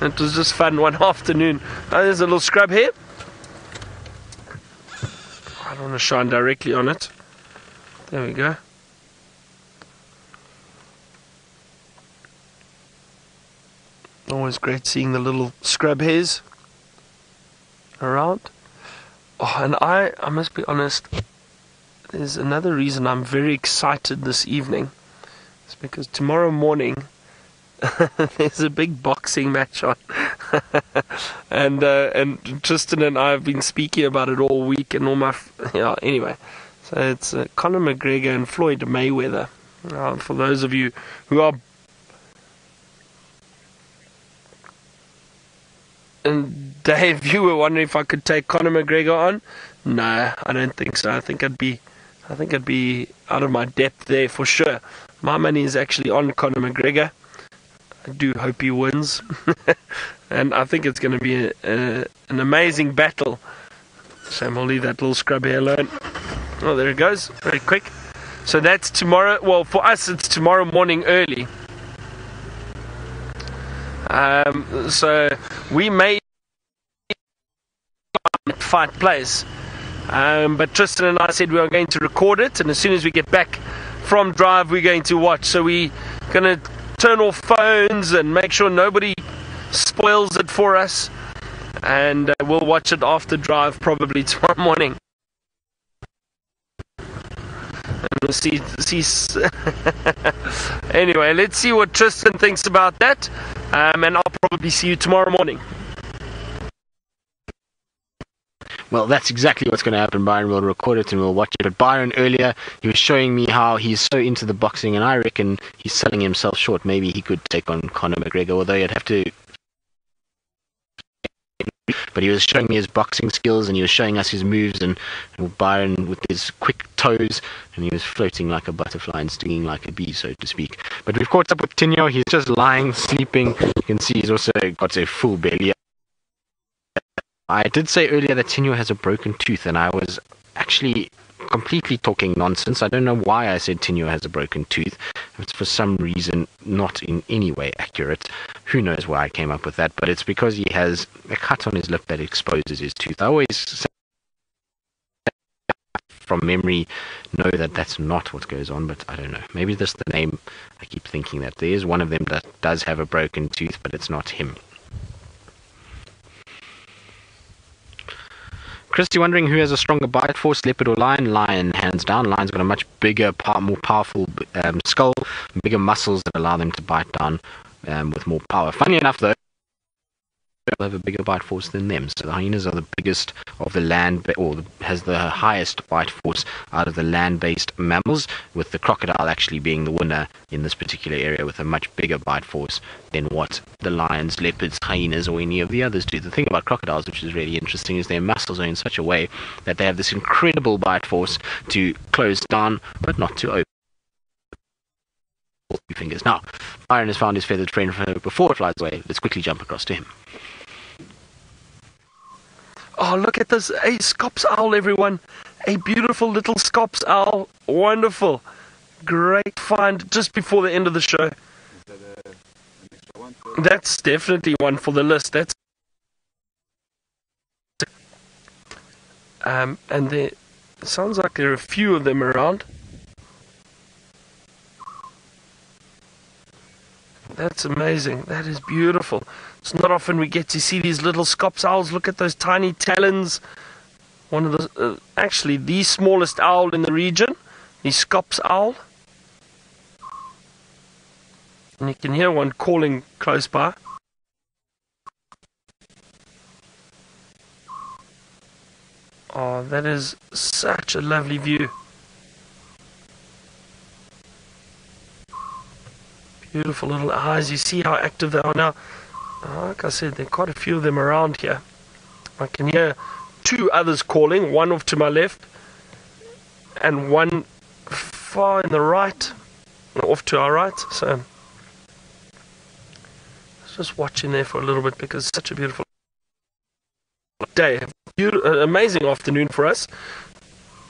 It was just fun one afternoon. Oh, there's a little scrub here. I don't want to shine directly on it. There we go. Always great seeing the little scrub hairs around. Oh, and I must be honest, there's another reason I'm very excited this evening. It's because tomorrow morning there's a big boxing match on. and Tristan and I have been speaking about it all week, and all my anyway. So it's Conor McGregor and Floyd Mayweather. For those of you who are, and Dave, you were wondering if I could take Conor McGregor on. No, I don't think so. I think I'd be out of my depth there for sure. My money is actually on Conor McGregor. I do hope he wins. And I think it's going to be an amazing battle. So I'll leave that little scrub here alone. Oh, there it goes. Very quick. So that's tomorrow. Well, for us, it's tomorrow morning early. So we may fight place. But Tristan and I said we are going to record it, and as soon as we get back from drive, we're going to watch. So we're going to turn off phones and make sure nobody spoils it for us, and we'll watch it after drive probably tomorrow morning. And we'll see. Anyway, let's see what Tristan thinks about that, and I'll probably see you tomorrow morning. Well, that's exactly what's going to happen. Byron will record it and we'll watch it. But Byron earlier, he was showing me how he's so into the boxing, and I reckon he's selling himself short. Maybe he could take on Conor McGregor, although you'd have to. But he was showing me his boxing skills, and he was showing us his moves, and Byron with his quick toes, and he was floating like a butterfly and stinging like a bee, so to speak. But we've caught up with Tinyo. He's just lying, sleeping. You can see he's also got a full belly. I did say earlier that Tinyo has a broken tooth, and I was actually completely talking nonsense. I don't know why I said Tinyo has a broken tooth. It's for some reason not in any way accurate. Who knows why I came up with that, but it's because he has a cut on his lip that exposes his tooth. I always say from memory know that that's not what goes on, but I don't know. Maybe that's the name. I keep thinking that there is one of them that does have a broken tooth, but it's not him. Christy wondering who has a stronger bite force, leopard or lion? Lion, hands down. Lion's got a much bigger, more powerful skull, bigger muscles that allow them to bite down with more power. Funny enough, though, they'll have a bigger bite force than them. So the hyenas are the biggest of the land, or has the highest bite force out of the land-based mammals, with the crocodile actually being the winner in this particular area with a much bigger bite force than what the lions, leopards, hyenas, or any of the others do. The thing about crocodiles, which is really interesting, is their muscles are in such a way that they have this incredible bite force to close down, but not to open. Fingers. Now, Byron has found his feathered friend before it flies away. Let's quickly jump across to him. Oh, look at this. A scops owl, everyone. A beautiful little scops owl. Wonderful. Great find just before the end of the show. That's definitely one for the list. That's and there sounds like there are a few of them around. That's amazing. That is beautiful. It's not often we get to see these little scops owls. Look at those tiny talons. One of the actually the smallest owl in the region, the scops owl. And you can hear one calling close by. Oh, that is such a lovely view. Beautiful little eyes. You see how active they are now. Like I said, there are quite a few of them around here. I can hear two others calling, one off to my left and one far in the right, off to our right. So let's just watch in there for a little bit because it's such a beautiful day. Amazing afternoon for us.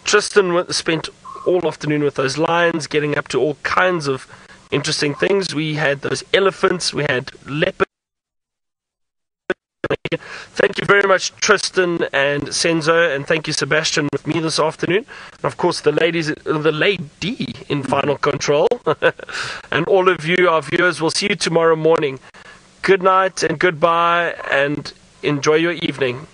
Tristan spent all afternoon with those lions, getting up to all kinds of interesting things. We had those elephants, we had leopards. Thank you very much, Tristan and Senzo, and thank you, Sebastian, with me this afternoon. And of course, the lady in final control, and all of you, our viewers. We'll see you tomorrow morning. Good night and goodbye, and enjoy your evening.